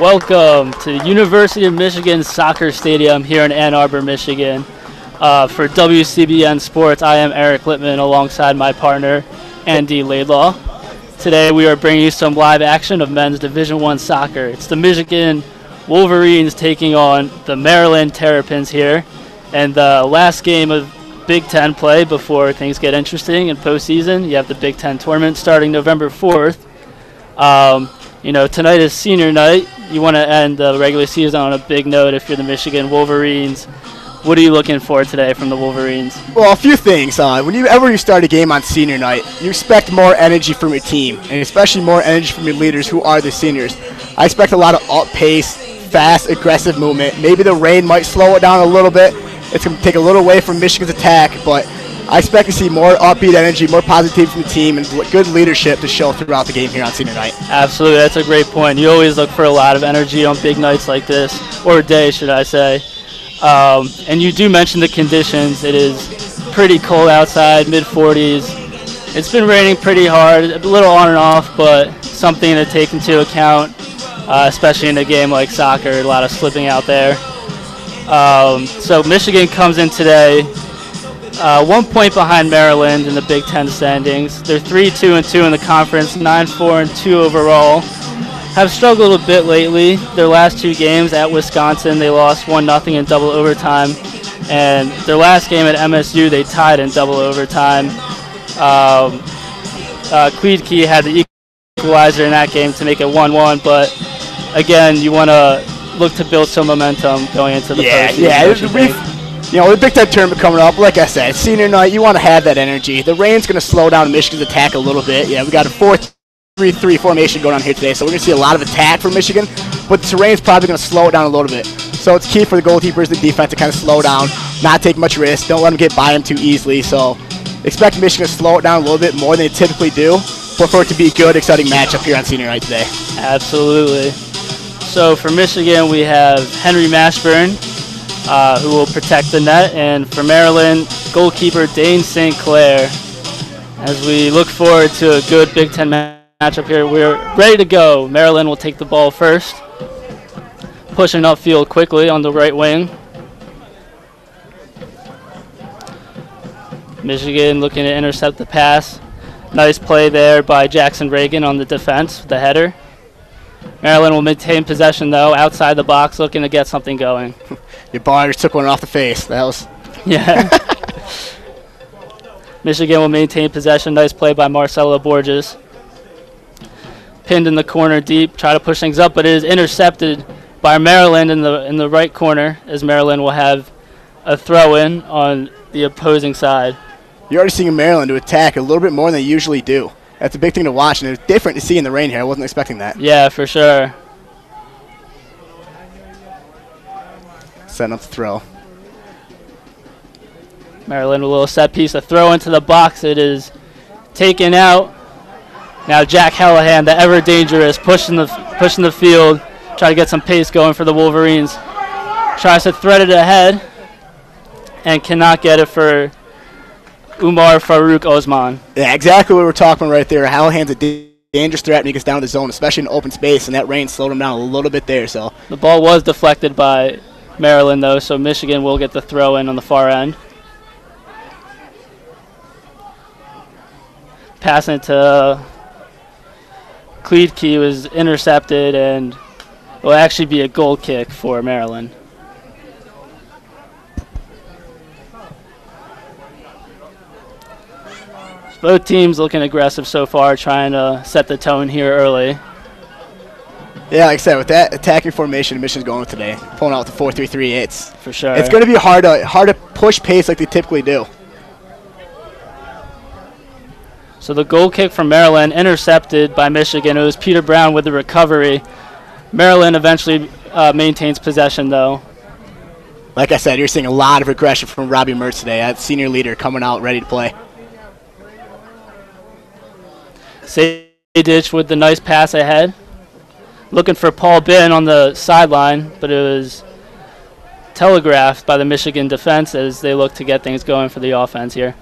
Welcome to University of Michigan Soccer Stadium here in Ann Arbor, Michigan. For WCBN Sports, I am Eric Littman alongside my partner, Andy Laidlaw. Today we are bringing you some live action of men's Division I soccer. It's the Michigan Wolverines taking on the Maryland Terrapins here. And the last game of Big Ten play before things get interesting in postseason. You have the Big Ten tournament starting November 4th. Tonight is senior night. You want to end the regular season on a big note if you're the Michigan Wolverines. What are you looking for today from the Wolverines? Well, a few things. Whenever you start a game on senior night, you expect more energy from your team, and especially more energy from your leaders who are the seniors. I expect a lot of up-pace, fast, aggressive movement. Maybe the rain might slow it down a little bit. It's going to take a little away from Michigan's attack, but I expect to see more upbeat energy, more positivity from the team, and good leadership to show throughout the game here on senior night. Absolutely, that's a great point. You always look for a lot of energy on big nights like this, or day, should I say. And you do mention the conditions. It is pretty cold outside, mid-40s. It's been raining pretty hard, a little on and off, but something to take into account, especially in a game like soccer, a lot of slipping out there. So Michigan comes in today 1 point behind Maryland in the Big Ten standings. They're 3-2-2 in the conference, 9-4-2 overall. Have struggled a bit lately. Their last two games at Wisconsin, they lost 1-0 in double overtime. And their last game at MSU, they tied in double overtime. Kwiatkowski had the equalizer in that game to make it 1-1. But again, you want to look to build some momentum going into the postseason. The Big Ten tournament coming up, like I said, senior night, you want to have that energy. The rain's going to slow down Michigan's attack a little bit. Yeah, we got a 4-3-3 formation going on here today, so we're going to see a lot of attack from Michigan, but the rain's probably going to slow it down a little bit. So it's key for the goalkeepers, the defense, to kind of slow down, not take much risk, don't let them get by them too easily. So expect Michigan to slow it down a little bit more than they typically do, but for it to be a good, exciting matchup here on senior night today. Absolutely. So for Michigan, we have Henry Mashburn, who will protect the net, and for Maryland, goalkeeper Dane St. Clair. As we look forward to a good Big Ten matchup here, we're ready to go. Maryland will take the ball first, pushing upfield quickly on the right wing. Michigan looking to intercept the pass. Nice play there by Jackson Reagan on the defense, the header. Maryland will maintain possession, though, outside the box, looking to get something going. Your bar just took one off the face. That was... Yeah. Michigan will maintain possession. Nice play by Marcelo Borges. Pinned in the corner deep, try to push things up, but it is intercepted by Maryland in the right corner, as Maryland will have a throw-in on the opposing side. You're already seeing Maryland to attack a little bit more than they usually do. That's a big thing to watch, and it's different to see in the rain here. I wasn't expecting that. Yeah, for sure. Setting up the throw. Maryland a little set piece, a throw into the box. It is taken out. Now Jack Hallahan, the ever dangerous, pushing the field, try to get some pace going for the Wolverines. Tries to thread it ahead and cannot get it for Umar Farouk Osman. Yeah, exactly what we're talking about right there. Hallahan's a dangerous threat when he gets down the zone, especially in open space, and that rain slowed him down a little bit there. So the ball was deflected by Maryland, though, so Michigan will get the throw in on the far end. Passing it to Kwiatkowski was intercepted, and it will actually be a goal kick for Maryland. Both teams looking aggressive so far, trying to set the tone here early. Yeah, like I said, with that attacking formation Michigan's going with today, pulling out with the 4-3-3, it's for sure. It's going to be hard to push pace like they typically do. So the goal kick from Maryland intercepted by Michigan. It was Peter Brown with the recovery. Maryland eventually maintains possession, though. Like I said, you're seeing a lot of aggression from Robbie Mertz today. That senior leader coming out ready to play. Sadich with the nice pass ahead. Looking for Paul Bin on the sideline, but it was telegraphed by the Michigan defense as they look to get things going for the offense here.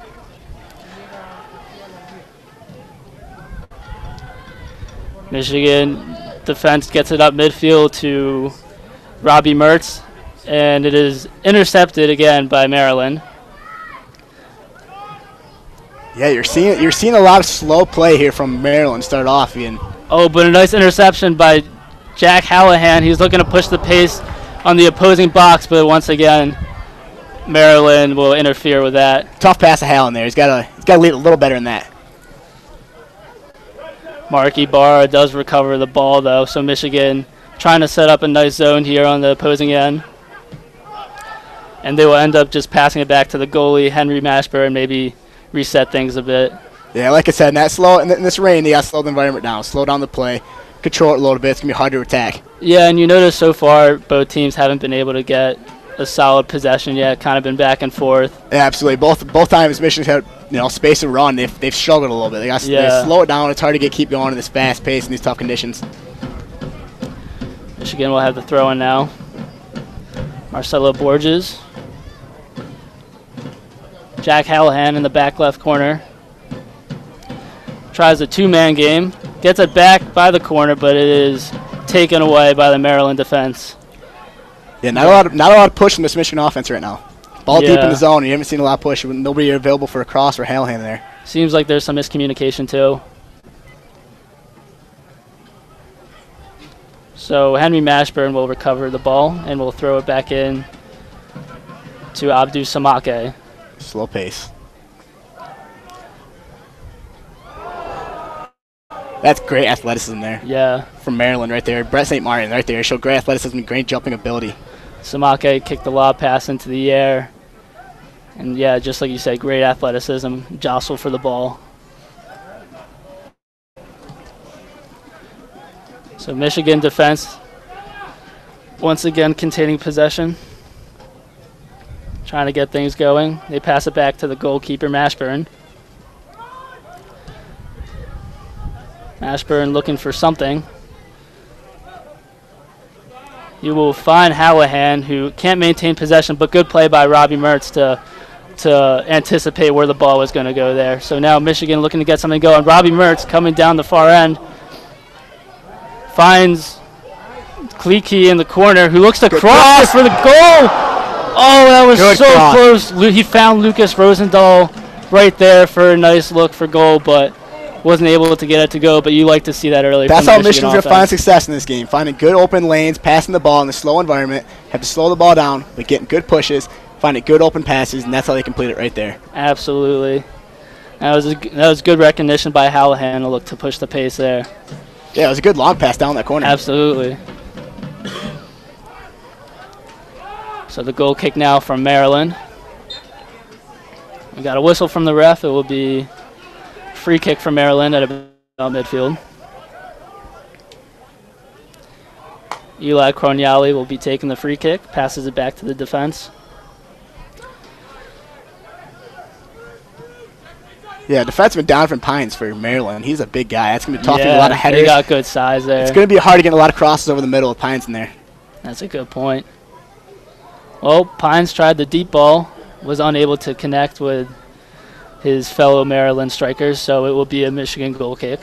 Michigan defense gets it up midfield to Robbie Mertz, and it is intercepted again by Maryland. Yeah, you're seeing a lot of slow play here from Maryland start off, Ian. Oh, but a nice interception by Jack Hallahan. He's looking to push the pace on the opposing box, but once again, Maryland will interfere with that. Tough pass to Hallen there. He's got to lead a little better than that. Mark Ibarra does recover the ball, though, so Michigan trying to set up a nice zone here on the opposing end. And they will end up just passing it back to the goalie, Henry Mashburn, maybe reset things a bit. Yeah, like I said, in this rain, they got to slow the environment down, slow down the play, control it a little bit. It's going to be hard to attack. Yeah, and you notice so far both teams haven't been able to get a solid possession yet, kind of been back and forth. Yeah, absolutely. Both times Michigan's had space to run. They've struggled a little bit. They got to slow it down. It's hard to keep going in this fast pace in these tough conditions. Michigan will have the throw in now. Marcelo Borges. Jack Hallahan in the back left corner. Tries a two-man game. Gets it back by the corner, but it is taken away by the Maryland defense. Yeah, not a lot of push from this Michigan offense right now. Ball deep in the zone. You haven't seen a lot of push. Nobody available for a cross for Hallahan there. Seems like there's some miscommunication too. So Henry Mashburn will recover the ball and will throw it back in to Abdou Samake. Slow pace. That's great athleticism there. Yeah. From Maryland right there. Brett St. Martin right there. Showed great athleticism and great jumping ability. Samake kicked the lob pass into the air. And yeah, just like you said, great athleticism. Jostle for the ball. So Michigan defense once again containing possession. Trying to get things going. They pass it back to the goalkeeper, Mashburn. Mashburn looking for something. You will find Hallahan, who can't maintain possession, but good play by Robbie Mertz to anticipate where the ball was going to go there. So now Michigan looking to get something going. Robbie Mertz coming down the far end. Finds Kleke in the corner, who looks to cross for the goal. Oh, that was so close. He found Lucas Rosendahl right there for a nice look for goal, but wasn't able to get it to go. But you like to see that early. That's how Michigan's going to find success in this game. Finding good open lanes, passing the ball in a slow environment. Have to slow the ball down, but getting good pushes, finding good open passes, and that's how they complete it right there. Absolutely. That was good recognition by Hallahan to look to push the pace there. Yeah, it was a good long pass down that corner. Absolutely. So the goal kick now from Maryland. We got a whistle from the ref. It will be free kick from Maryland at about midfield. Eli Croniali will be taking the free kick, passes it back to the defense. Yeah, defenseman Donovan Pines for Maryland. He's a big guy. That's going to be tough to get a lot of headers. They got good size there. It's going to be hard to get a lot of crosses over the middle with Pines in there. That's a good point. Well, Pines tried the deep ball, was unable to connect with his fellow Maryland strikers, so it will be a Michigan goal kick.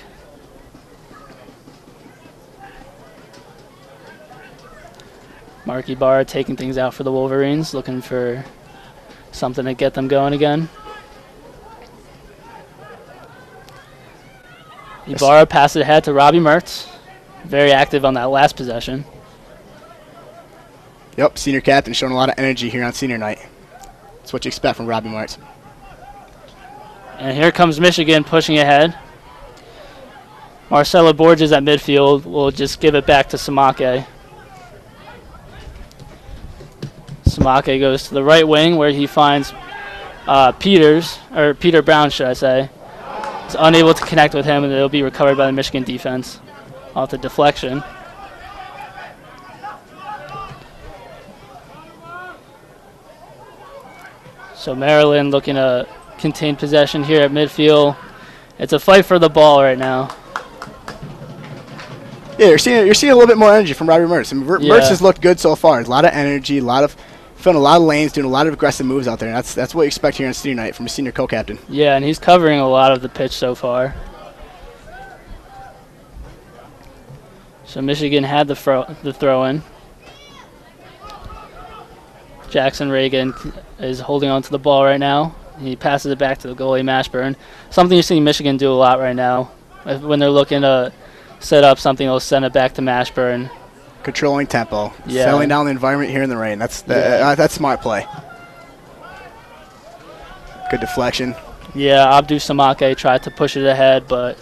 Mark Ibarra taking things out for the Wolverines, looking for something to get them going again. Ibarra passed it ahead to Robbie Mertz. Very active on that last possession. Yep, senior captain showing a lot of energy here on senior night. That's what you expect from Robbie Mertz. And here comes Michigan pushing ahead. Marcelo Borges at midfield will just give it back to Samake. Samake goes to the right wing where he finds Peter Brown, should I say. He's unable to connect with him, and it'll be recovered by the Michigan defense off the deflection. So Maryland looking to contain possession here at midfield. It's a fight for the ball right now. Yeah, you're seeing a little bit more energy from Robbie Mertz. I mean, Mertz has looked good so far. There's a lot of energy, filling a lot of lanes, doing a lot of aggressive moves out there. And that's what you expect here on senior night from a senior co-captain. Yeah, and he's covering a lot of the pitch so far. So Michigan had the throw in. Jackson Reagan is holding on to the ball right now. He passes it back to the goalie, Mashburn. Something you're seeing Michigan do a lot right now. When they're looking to set up something, they'll send it back to Mashburn. Controlling tempo, yeah. Settling down the environment here in the rain. That's smart play. Good deflection. Yeah, Abdu Samake tried to push it ahead, but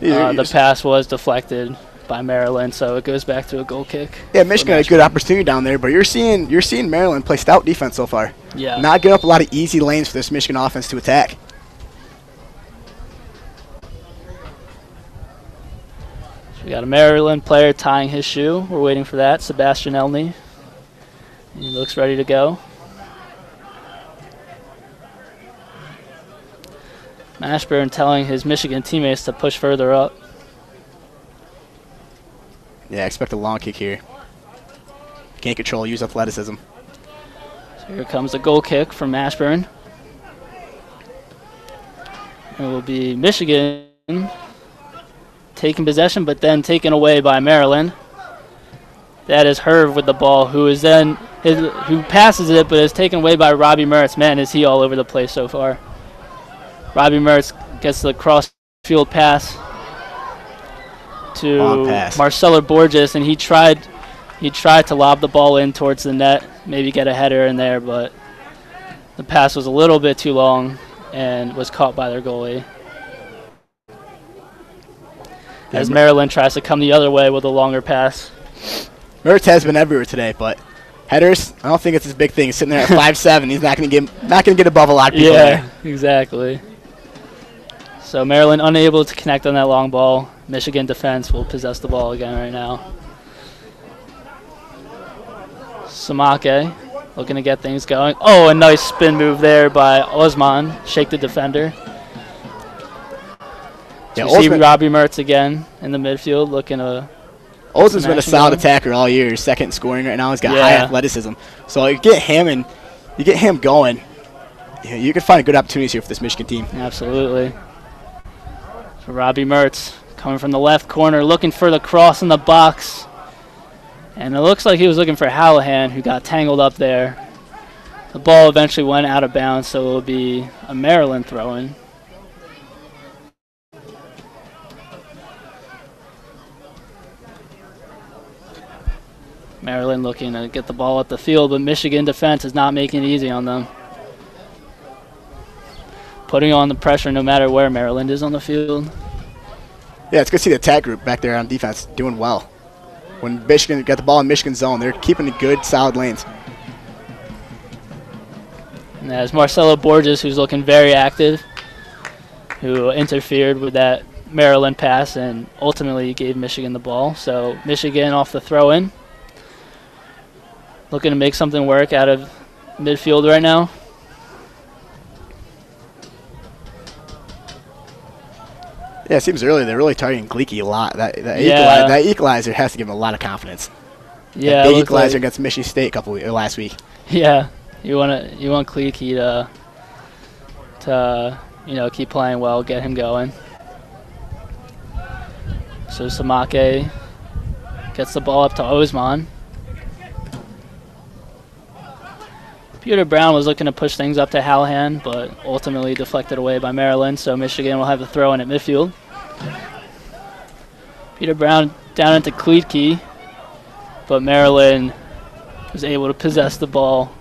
the pass was deflected by Maryland, so it goes back to a goal kick. Yeah, Michigan had a good opportunity down there, but you're seeing Maryland play stout defense so far. Yeah. Not giving up a lot of easy lanes for this Michigan offense to attack. So we got a Maryland player tying his shoe. We're waiting for that, Sebastian Elney. He looks ready to go. Mashburn telling his Michigan teammates to push further up. Yeah, expect a long kick here. Can't control, use athleticism. So here comes the goal kick from Mashburn. It will be Michigan taking possession, but then taken away by Maryland. That is Herv with the ball, who passes it, but is taken away by Robbie Mertz. Man, is he all over the place so far. Robbie Mertz gets the cross-field pass to Marcelo Borges, and he tried to lob the ball in towards the net, maybe get a header in there, but the pass was a little bit too long and was caught by their goalie. As Maryland tries to come the other way with a longer pass. Mertz has been everywhere today, but headers, I don't think it's his big thing. He's sitting there at 5'7". He's not going to get above a lot of people there. Yeah, exactly. So Maryland unable to connect on that long ball. Michigan defense will possess the ball again right now. Samake looking to get things going. Oh, a nice spin move there by Osman. Shake the defender. Yeah, you see Robbie Mertz again in the midfield looking to... Osman's been a solid attacker all year. He's second in scoring right now. He's got high athleticism. So you get him going. You can find good opportunities here for this Michigan team. Absolutely. So Robbie Mertz coming from the left corner, looking for the cross in the box. And it looks like he was looking for Hallahan, who got tangled up there. The ball eventually went out of bounds, so it will be a Maryland throw-in. Maryland looking to get the ball up the field, but Michigan defense is not making it easy on them. Putting on the pressure no matter where Maryland is on the field. Yeah, it's good to see the attack group back there on defense doing well. When Michigan got the ball in Michigan's zone, they're keeping the good, solid lanes. And there's Marcelo Borges, who's looking very active, who interfered with that Maryland pass and ultimately gave Michigan the ball. So Michigan off the throw-in. Looking to make something work out of midfield right now. Yeah, it seems early. They're really targeting Gleeky a lot. That equalizer has to give him a lot of confidence. Yeah, that big equalizer against Michigan State last week. Yeah, you want Gleeky to keep playing well, get him going. So Samake gets the ball up to Osman. Peter Brown was looking to push things up to Hallahan, but ultimately deflected away by Maryland, so Michigan will have the throw-in at midfield. Peter Brown down into Kleitke, but Maryland was able to possess the ball.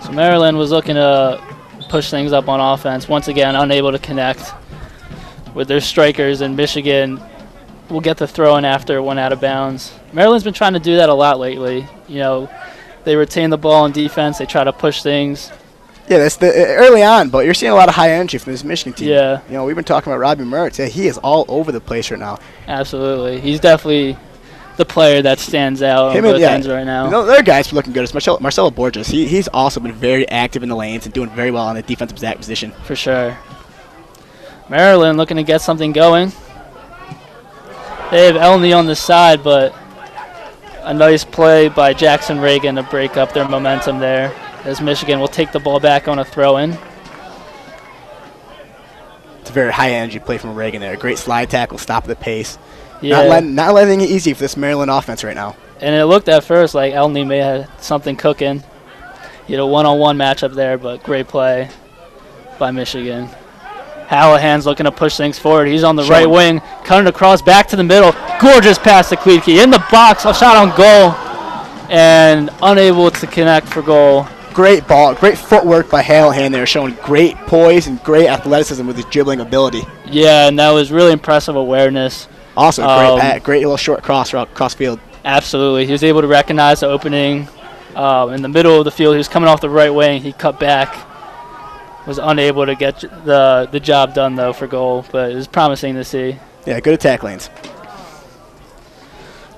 So Maryland was looking to push things up on offense. Once again, unable to connect with their strikers, and Michigan will get the throw-in after one out of bounds. Maryland's been trying to do that a lot lately. They retain the ball in defense. They try to push things. Yeah, that's early on, but you're seeing a lot of high energy from this Michigan team. Yeah. We've been talking about Robbie Mertz. Yeah, he is all over the place right now. Absolutely. He's definitely the player that stands out on both ends right now. The other guys looking good. It's Marcelo Borges. He's also been very active in the lanes and doing very well on the defensive back position. For sure. Maryland looking to get something going. They have Elney on the side, but a nice play by Jackson Reagan to break up their momentum there, as Michigan will take the ball back on a throw-in. very high energy play from Reagan there. Great slide tackle, stop the pace. Yeah. Not letting it easy for this Maryland offense right now. And it looked at first like Elney may have something cooking. You know, one-on-one matchup there, but great play by Michigan. Hallahan's looking to push things forward. He's on the right wing, cutting across back to the middle. Gorgeous pass to Kleedke. In the box, a shot on goal, and unable to connect for goal. Great ball, great footwork by Hallahan there, showing great poise and great athleticism with his dribbling ability. Yeah, and that was really impressive awareness. Also, great little short cross field. Absolutely. He was able to recognize the opening in the middle of the field. He was coming off the right wing. He cut back. Was unable to get the job done, though, for goal, but it was promising to see. Yeah, good attack lanes.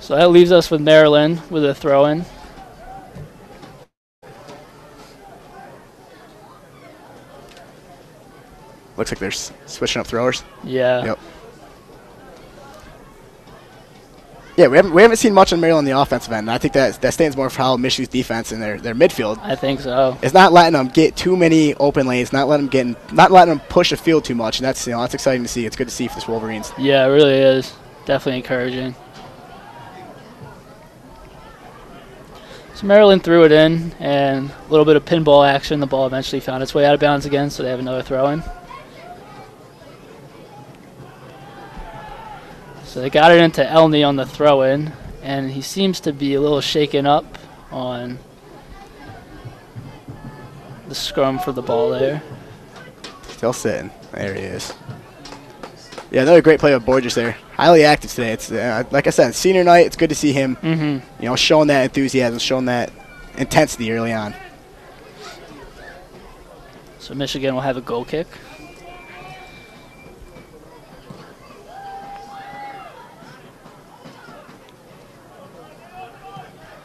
So that leaves us with Maryland with a throw-in. Looks like they're switching up throwers. Yeah. Yep. Yeah, we haven't seen much on Maryland in the offensive end. And I think that stands more for how Michigan's defense and their midfield. I think so. It's not letting them get too many open lanes, not letting them push the field too much, and that's exciting to see. It's good to see for this Wolverines. Yeah, it really is. Definitely encouraging. So Maryland threw it in, and a little bit of pinball action. The ball eventually found its way out of bounds again, so they have another throw-in. So they got it into Elney on the throw-in, and he seems to be a little shaken up on the scrum for the ball there. Still sitting. There he is. Yeah, another great play with Borges there. Highly active today. It's like I said, senior night. It's good to see him, showing that enthusiasm, showing that intensity early on. So Michigan will have a goal kick.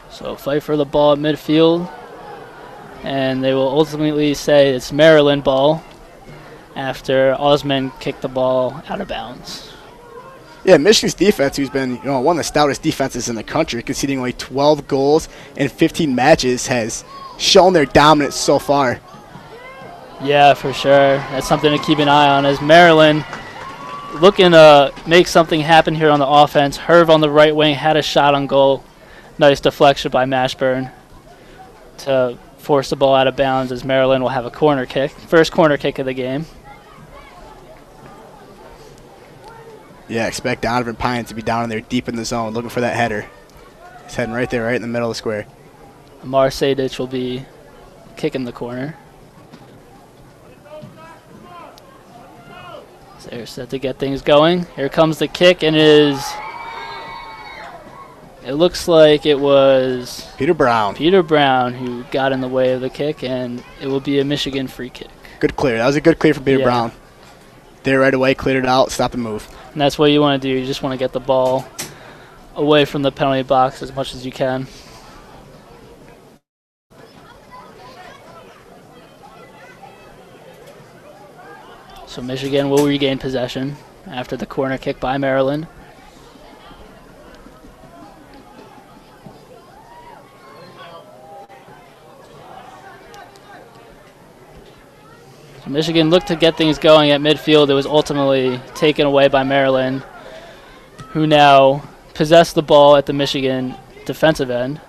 So fight for the ball at midfield, and they will ultimately say it's Maryland ball after Osman kicked the ball out of bounds. Yeah, Michigan's defense, who's been one of the stoutest defenses in the country, conceding only 12 goals in 15 matches, has shown their dominance so far. Yeah, for sure. That's something to keep an eye on as Maryland looking to make something happen here on the offense. Herve on the right wing had a shot on goal. Nice deflection by Mashburn to force the ball out of bounds as Maryland will have a corner kick. First corner kick of the game. Yeah, expect Donovan Pine to be down in there deep in the zone looking for that header. He's heading right there, right in the middle of the square. Amar Sejdic will be kicking the corner. So they're set to get things going. Here comes the kick, and it looks like it was Peter Brown who got in the way of the kick, and it will be a Michigan free kick. Good clear. That was a good clear from Peter Brown. There right away, cleared it out, stopped the move. And that's what you want to do. You just want to get the ball away from the penalty box as much as you can. So Michigan will regain possession after the corner kick by Maryland. So Michigan looked to get things going at midfield. It was ultimately taken away by Maryland, who now possess the ball at the Michigan defensive end.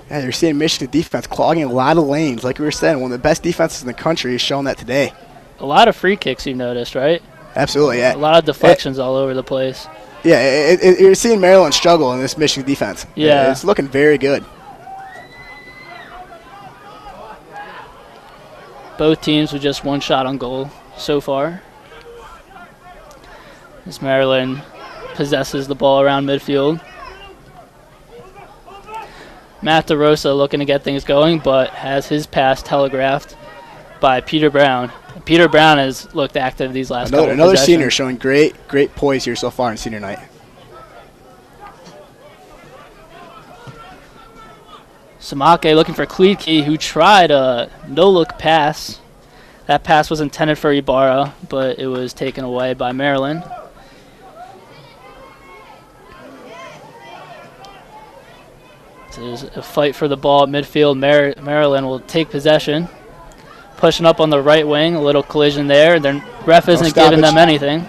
Yeah, you're seeing Michigan defense clogging a lot of lanes. Like we were saying, one of the best defenses in the country is showing that today. A lot of free kicks you've noticed, right? Absolutely, yeah. A lot of deflections all over the place. Yeah, you're seeing Maryland struggle in this Michigan defense. Yeah. It's looking very good. Both teams with just one shot on goal so far. As Maryland possesses the ball around midfield. Matt DeRosa looking to get things going, but has his pass telegraphed by Peter Brown. Peter Brown has looked active these last couple of Another possessions. senior showing great poise here so far in senior night. Samake looking for Kleedke, who tried a no-look pass. That pass was intended for Ibarra, but it was taken away by Maryland. So there's a fight for the ball at midfield. Maryland will take possession. pushing up on the right wing. A little collision there. Their ref isn't giving them anything.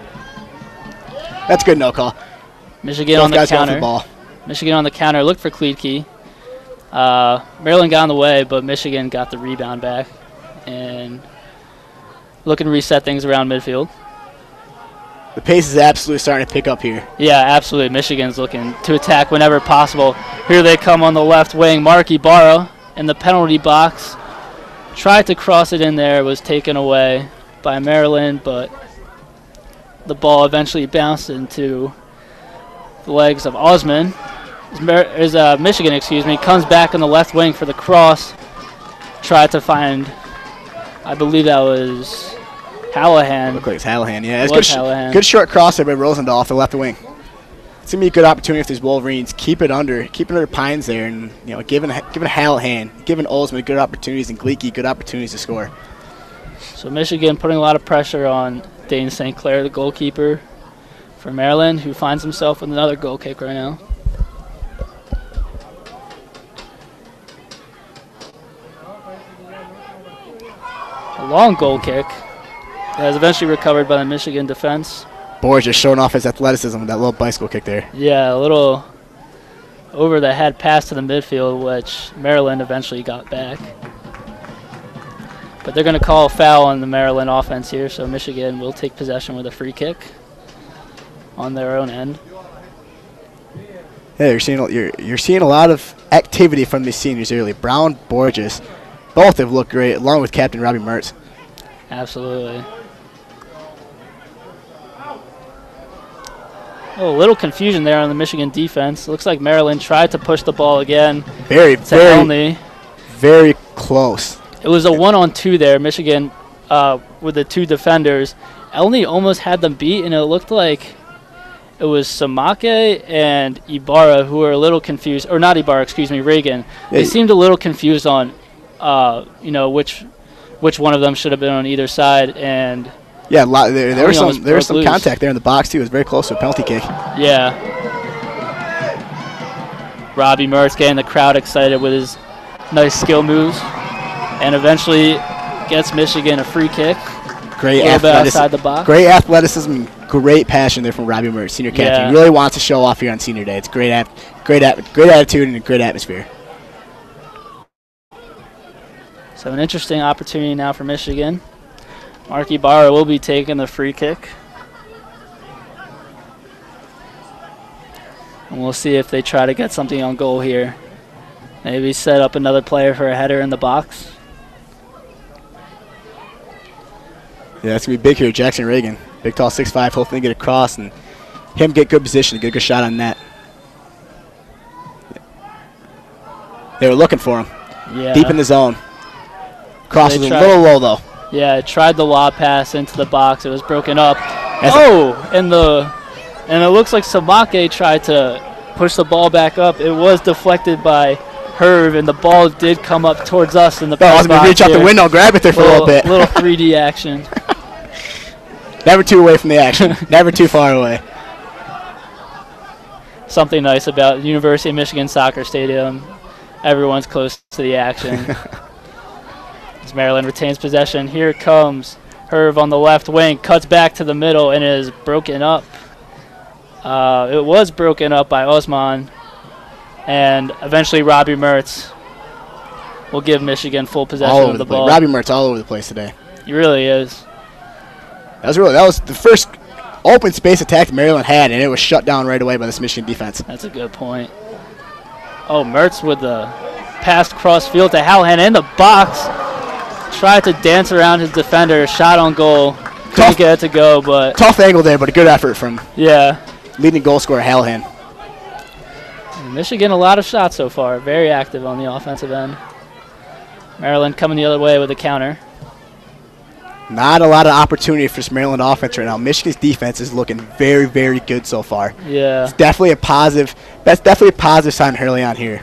That's good no call. Michigan on the counter. Michigan on the counter. Look for Kleedke. Maryland got in the way, but Michigan got the rebound back and looking to reset things around midfield. The pace is absolutely starting to pick up here. Yeah, absolutely. Michigan's looking to attack whenever possible. Here they come on the left wing. Mark Ibarra in the penalty box. Tried to cross it in there. Was taken away by Maryland, but the ball eventually bounced into the legs of Osman. Michigan, excuse me, comes back on the left wing for the cross. Tried to find, I believe that was Hallahan. Looked like it's Hallahan, yeah. It's good short cross there by Rosendahl off the left wing. It's gonna be a good opportunity if these Wolverines keep it under Pines there, and giving Hallahan, giving Osman good opportunities, and Gleeke good opportunities to score. So Michigan putting a lot of pressure on Dane St. Clair, the goalkeeper for Maryland, who finds himself with another goal kick right now. A long goal kick that is eventually recovered by the Michigan defense. Boer just showing off his athleticism with that little bicycle kick there. Yeah, a little over the head pass to the midfield, which Maryland eventually got back. But they're going to call a foul on the Maryland offense here, so Michigan will take possession with a free kick on their own end. Yeah, you're seeing a lot of activity from these seniors early. Brown, Borges, both have looked great, along with Captain Robbie Mertz. Absolutely. Oh, a little confusion there on the Michigan defense. Looks like Maryland tried to push the ball again. Very close. It was a 1-on-2 there. Michigan with the two defenders. Elney almost had them beat, and it looked like it was Samake and Ibarra who were a little confused. Or not Ibarra, excuse me, Reagan. They seemed a little confused on, which one of them should have been on either side. And yeah, there was some contact there in the box, too. It was very close to a penalty kick. Yeah. Robbie Mertz getting the crowd excited with his nice skill moves. And eventually gets Michigan a free kick. Great outside the box. Great athleticism, great passion there from Robbie Mertz, senior captain. Yeah. He really wants to show off here on senior day. It's great attitude and a great atmosphere. So an interesting opportunity now for Michigan. Mark Ibarra will be taking the free kick. And we'll see if they try to get something on goal here. Maybe set up another player for a header in the box. Yeah, it's going to be big here. Jackson Reagan, big, tall, 6'5", hopefully get across and him get good position, get a good shot on net. They were looking for him. Yeah. Deep in the zone. Crosses a little low, though. Yeah, it tried the lob pass into the box. It was broken up. And it looks like Samake tried to push the ball back up. It was deflected by Herb, and the ball did come up towards us in the box. I was going to reach out the window and grab it there for a little bit. Little 3D action. Never too away from the action. Never too far away. Something nice about University of Michigan Soccer Stadium. Everyone's close to the action. As Maryland retains possession, here comes Herb on the left wing, cuts back to the middle, and is broken up. It was broken up by Osman, and eventually Robbie Mertz will give Michigan full possession of the ball. Robbie Mertz all over the place today. He really is. That was the first open space attack Maryland had, and it was shut down right away by this Michigan defense. That's a good point. Oh, Mertz with the pass cross field to Hallahan in the box. Tried to dance around his defender, shot on goal. Couldn't get it to go, but tough angle there, but a good effort from leading goal scorer Hallahan. Michigan, a lot of shots so far. Very active on the offensive end. Maryland coming the other way with a counter. Not a lot of opportunity for this Maryland offense right now. Michigan's defense is looking very, very good so far. Yeah. It's definitely a positive. That's definitely a positive sign early on here.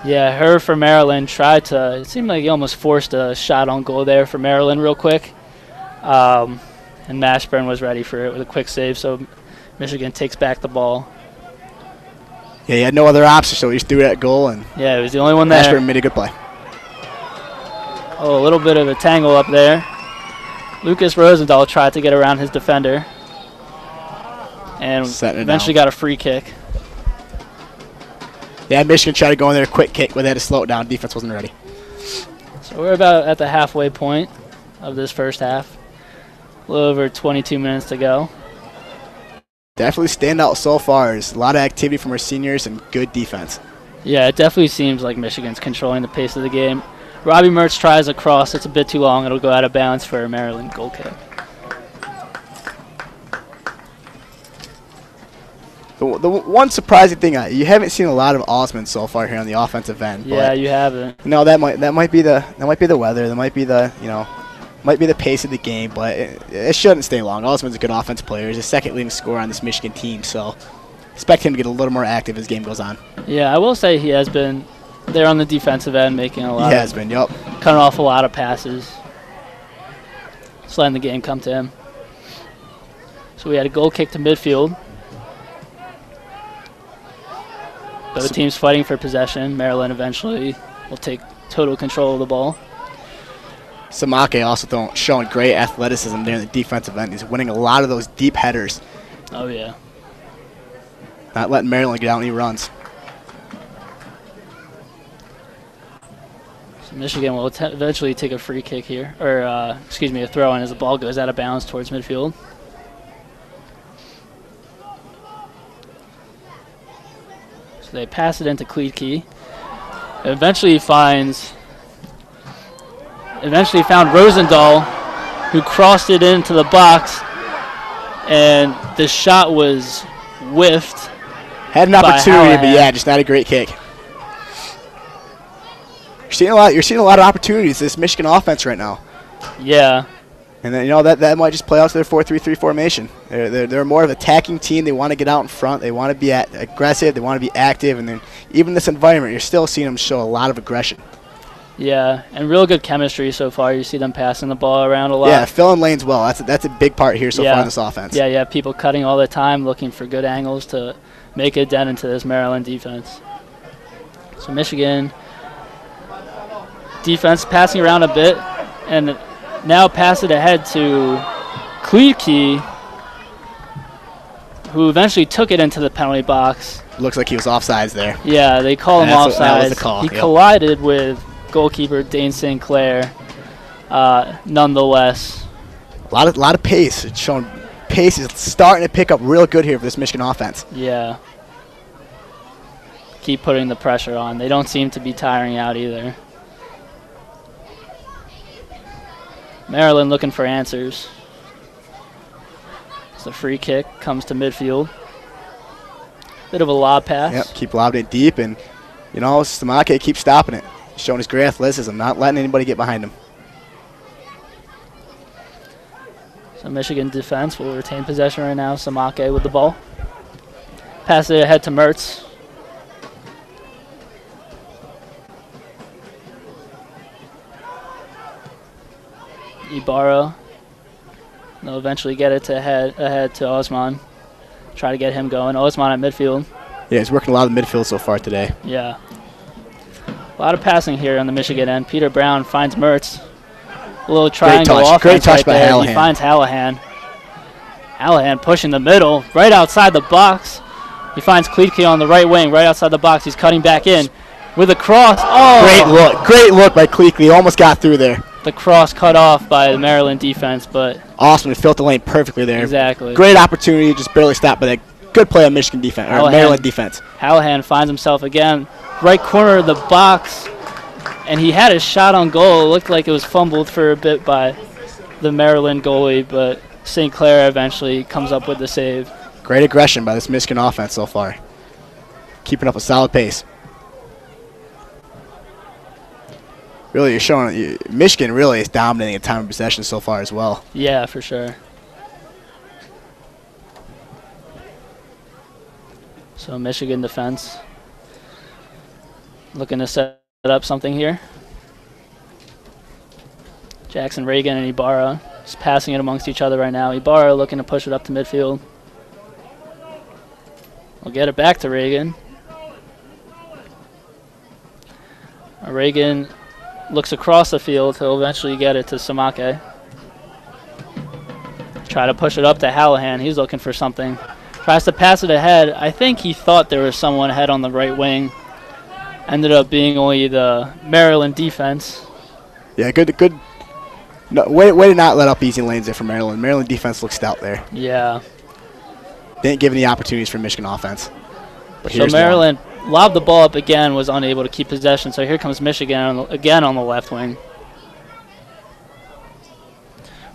Yeah, Herb for Maryland tried to. It seemed like he almost forced a shot on goal there for Maryland real quick. And Mashburn was ready for it with a quick save, so Michigan takes back the ball. Yeah, he had no other option, so he just threw that goal, and yeah, it was the only one there. Mashburn made a good play. Oh, a little bit of a tangle up there. Lucas Rosendahl tried to get around his defender and eventually got a free kick. Yeah, Michigan tried to go in there, quick kick, but they had to slow it down. Defense wasn't ready. So we're about at the halfway point of this first half. A little over 22 minutes to go. Definitely stand out so far. There's a lot of activity from our seniors and good defense. Yeah, it definitely seems like Michigan's controlling the pace of the game. Robbie Mertz tries a cross. It's a bit too long. It'll go out of bounds for a Maryland goal kick. The one surprising thing, you haven't seen a lot of Osmond so far here on the offensive end. Yeah, you haven't. No, that might be the weather. That might be the might be the pace of the game, but it shouldn't stay long. Osmond's a good offensive player. He's the second leading scorer on this Michigan team, so expect him to get a little more active as the game goes on. Yeah, I will say he has been there on the defensive end, making a lot. He has been, yep. Cutting off a lot of passes. Just letting the game come to him. So we had a goal kick to midfield. Both teams fighting for possession. Maryland eventually will take total control of the ball. Samake also showing great athleticism there in the defensive end. He's winning a lot of those deep headers. Oh, yeah. Not letting Maryland get out any runs. So Michigan will eventually take a free kick here, or a throw in as the ball goes out of bounds towards midfield. So they pass it into Kleedke. Eventually found Rosendahl, who crossed it into the box, and the shot was whiffed. Had an opportunity, but yeah, just not a great kick. You're seeing a lot of opportunities this Michigan offense right now. Yeah. And then that might just play out to their 4-3-3 formation. They're more of an attacking team. They want to get out in front. They want to be aggressive. They want to be active. And then even in this environment, you're still seeing them show a lot of aggression. Yeah, and real good chemistry so far. You see them passing the ball around a lot. Yeah, filling lanes well. That's a big part here so far in this offense. Yeah, people cutting all the time, looking for good angles to make a dent into this Maryland defense. So Michigan defense passing around a bit, and now pass it ahead to Kleedke, who eventually took it into the penalty box. Looks like he was offsides there. Yeah, they call him offsides. That was the call. He collided with goalkeeper Dane Sinclair. Nonetheless, a lot of pace. It's showing pace is starting to pick up real good here for this Michigan offense. Yeah. Keep putting the pressure on. They don't seem to be tiring out either. Maryland looking for answers. So the free kick comes to midfield. Bit of a lob pass. Yep, keep lobbing it deep, and Samake keeps stopping it. Showing his great athleticism, not letting anybody get behind him. So Michigan defense will retain possession right now. Samake with the ball. Pass it ahead to Mertz. Ibarra. They'll eventually get it to ahead to Osman. Try to get him going. Osman at midfield. Yeah, he's working a lot of the midfield so far today. Yeah. A lot of passing here on the Michigan end. Peter Brown finds Mertz. A little triangle offense. Great touch right by there. Hallahan. He finds Hallahan. Hallahan pushing the middle, right outside the box. He finds Kleedke on the right wing, right outside the box. He's cutting back in with a cross. Oh! Great look by Kleedke. He almost got through there. The cross cut off by the Maryland defense, but Osman filled the lane perfectly there. Exactly. Great opportunity, just barely stopped by that good play on Michigan defense or Maryland defense. Hallahan finds himself again, right corner of the box, and he had a shot on goal. It looked like it was fumbled for a bit by the Maryland goalie, but St. Clair eventually comes up with the save. Great aggression by this Michigan offense so far. Keeping up a solid pace. Really, you're showing Michigan really is dominating in time of possession so far as well. Yeah, for sure. So Michigan defense looking to set up something here. Jackson Reagan and Ibarra just passing it amongst each other right now. Ibarra looking to push it up to midfield. We'll get it back to Reagan. Reagan looks across the field. He'll eventually get it to Samake. Try to push it up to Hallahan. He's looking for something. Tries to pass it ahead. I think he thought there was someone ahead on the right wing. Ended up being only the Maryland defense. Yeah, good. No, way to not let up easy lanes there for Maryland. Maryland defense looks stout there. Yeah. Didn't give any opportunities for Michigan offense. But So Maryland lobbed the ball up again, was unable to keep possession. So here comes Michigan again on the left wing.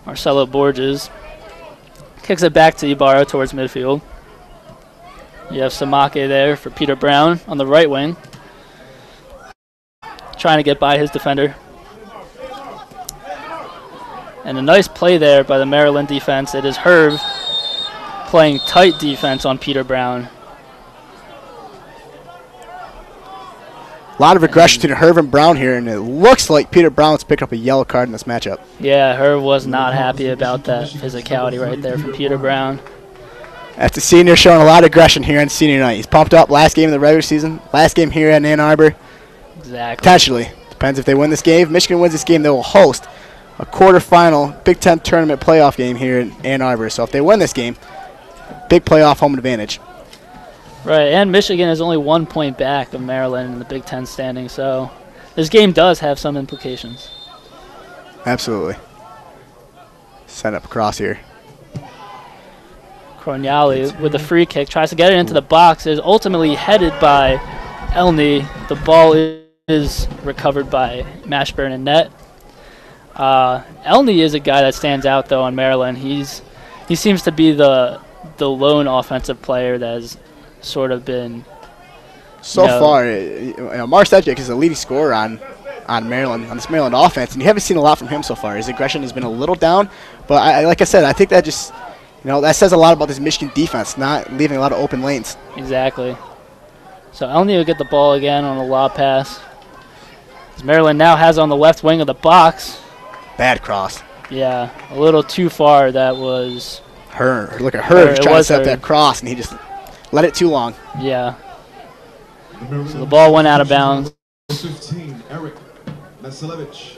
Marcelo Borges kicks it back to Ibarra towards midfield. You have Samake there for Peter Brown on the right wing, trying to get by his defender. And a nice play there by the Maryland defense. It is Herb playing tight defense on Peter Brown. A lot of aggression to Herb and Brown here, and it looks like Peter Brown's picked up a yellow card in this matchup. Yeah, Herb was not happy about that physicality right there from Peter Brown. That's the senior showing a lot of aggression here on senior night. He's pumped up last game of the regular season, last game here at Ann Arbor. Exactly. Potentially. Depends if they win this game. If Michigan wins this game, they will host a quarterfinal Big Ten tournament playoff game here in Ann Arbor. So if they win this game, big playoff home advantage. Right, and Michigan is only 1 point back of Maryland in the Big Ten standing, so this game does have some implications. Absolutely. Set up across here. Croniali with the free kick tries to get it into the box. Is ultimately headed by Elney. The ball is recovered by Mashburn and net. Elney is a guy that stands out though on Maryland. He seems to be the lone offensive player that has sort of been so far. Marstedjic is the leading scorer on Maryland, on this Maryland offense, and you haven't seen a lot from him so far. His aggression has been a little down, but like I said, I think that just that says a lot about this Michigan defense, not leaving a lot of open lanes. Exactly. So Elney will get the ball again on a lob pass. As Maryland now has on the left wing of the box. Bad cross. Yeah, a little too far. That was Look at her trying to set up that cross, and he just let it too long. Yeah. So the ball went out of bounds. 15, Eric Nasilevich.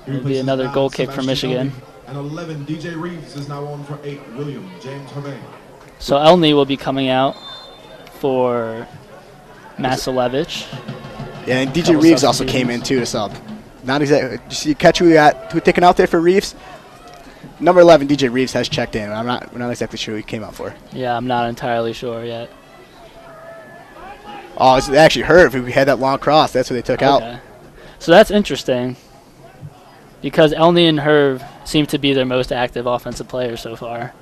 It'll be another goal kick for Michigan. And 11, DJ Reeves is now on for 8, William James Hervé. So Elney will be coming out for Nasilevich. Yeah, and DJ Reeves also came in too to sub. Not exactly. Did you catch who taken out there for Reeves? Number 11, DJ Reeves has checked in. We're not exactly sure who he came out for. Yeah, I'm not entirely sure yet. Oh, it's actually Herb who had that long cross. That's who they took out. So that's interesting because Elney and Herb seem to be their most active offensive players so far.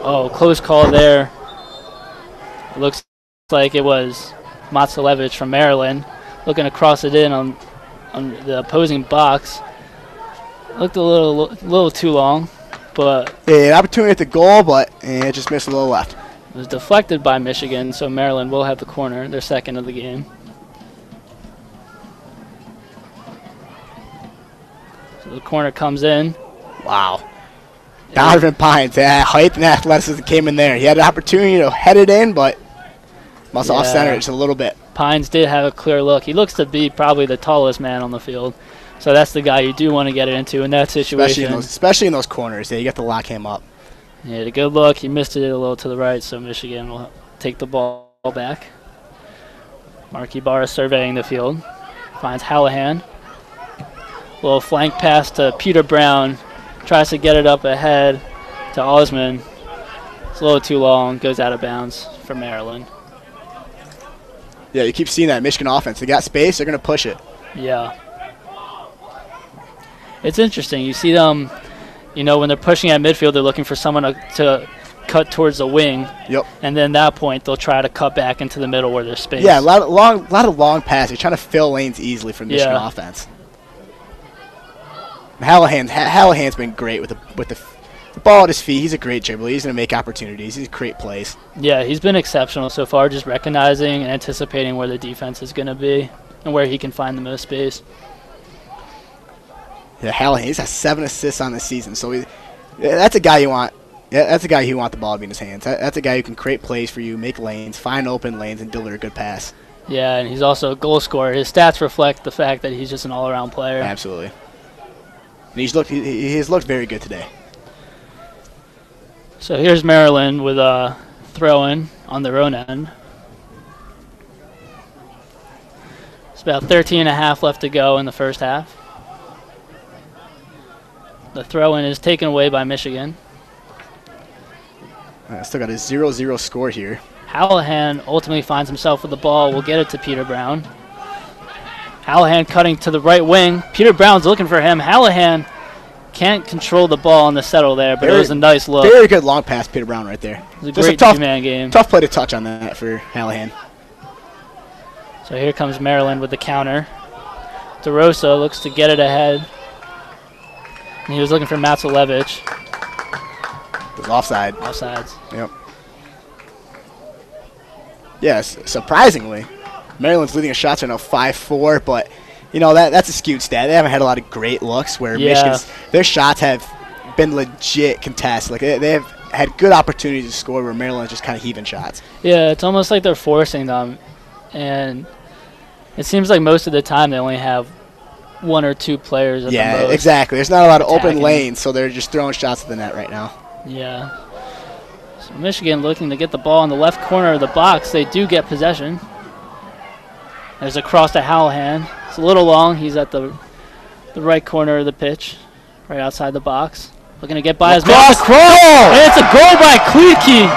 Oh, close call there. It looks like it was Matsalevich from Maryland looking to cross it in on the opposing box. Looked a little too long, but an opportunity at the goal, but it just missed a little left. It was deflected by Michigan, so Maryland will have the corner, their second of the game. So the corner comes in. Wow. Donovan Pines, height and athleticism came in there. He had an opportunity to head it in, but must off-center it just a little bit. Pines did have a clear look. He looks to be probably the tallest man on the field. So that's the guy you do want to get it into in that situation. Especially in those corners. Yeah, you got to lock him up. He had a good look. He missed it a little to the right, so Michigan will take the ball back. Mark Ibarra surveying the field. Finds Hallahan. Little flank pass to Peter Brown. Tries to get it up ahead to Osman. It's a little too long. Goes out of bounds for Maryland. Yeah, you keep seeing that Michigan offense. They got space. They're going to push it. Yeah. It's interesting. You see them, when they're pushing at midfield, they're looking for someone to cut towards the wing. Yep. And then at that point, they'll try to cut back into the middle where there's space. Yeah, a lot of long passes. Trying to fill lanes easily for the Michigan offense. Hallahan's been great with the ball at his feet. He's a great dribbler. He's going to make opportunities. He's great plays. Yeah, he's been exceptional so far, just recognizing and anticipating where the defense is going to be and where he can find the most space. Yeah, Hallahan, he's got 7 assists on the season, so that's a guy you want. Yeah, that's a guy you want the ball to be in his hands. That's a guy who can create plays for you, make lanes, find open lanes, and deliver a good pass. Yeah, and he's also a goal scorer. His stats reflect the fact that he's just an all-around player. Absolutely. And he's looked very good today. So here's Maryland with a throw-in on their own end. It's about 13 and a half left to go in the first half. The throw-in is taken away by Michigan. Still got a 0-0 score here. Hallahan ultimately finds himself with the ball. Will get it to Peter Brown. Hallahan cutting to the right wing. Peter Brown's looking for him. Hallahan can't control the ball on the settle there, but it was a nice look. Very good long pass, Peter Brown, right there. It was a great two-man game. Tough play to touch on that for Hallahan. So here comes Maryland with the counter. DeRosa looks to get it ahead. And he was looking for Matsulevich. It was offside. Offsides. Yep. Yes, surprisingly, Maryland's leading a shots right now 5-4, but you know that's a skewed stat. They haven't had a lot of great looks where their shots have been legit contested. Like they have had good opportunities to score where Maryland's just kind of heaving shots. Yeah, it's almost like they're forcing them, and it seems like most of the time they only have one or two players at the most. Yeah, exactly. There's not a lot of open lanes, so they're just throwing shots at the net right now. Yeah. So Michigan looking to get the ball in the left corner of the box. They do get possession. There's a cross to Hallahan. It's a little long. He's at the right corner of the pitch, right outside the box. Looking to get by his man. Cross! And it's a goal by Kluitke.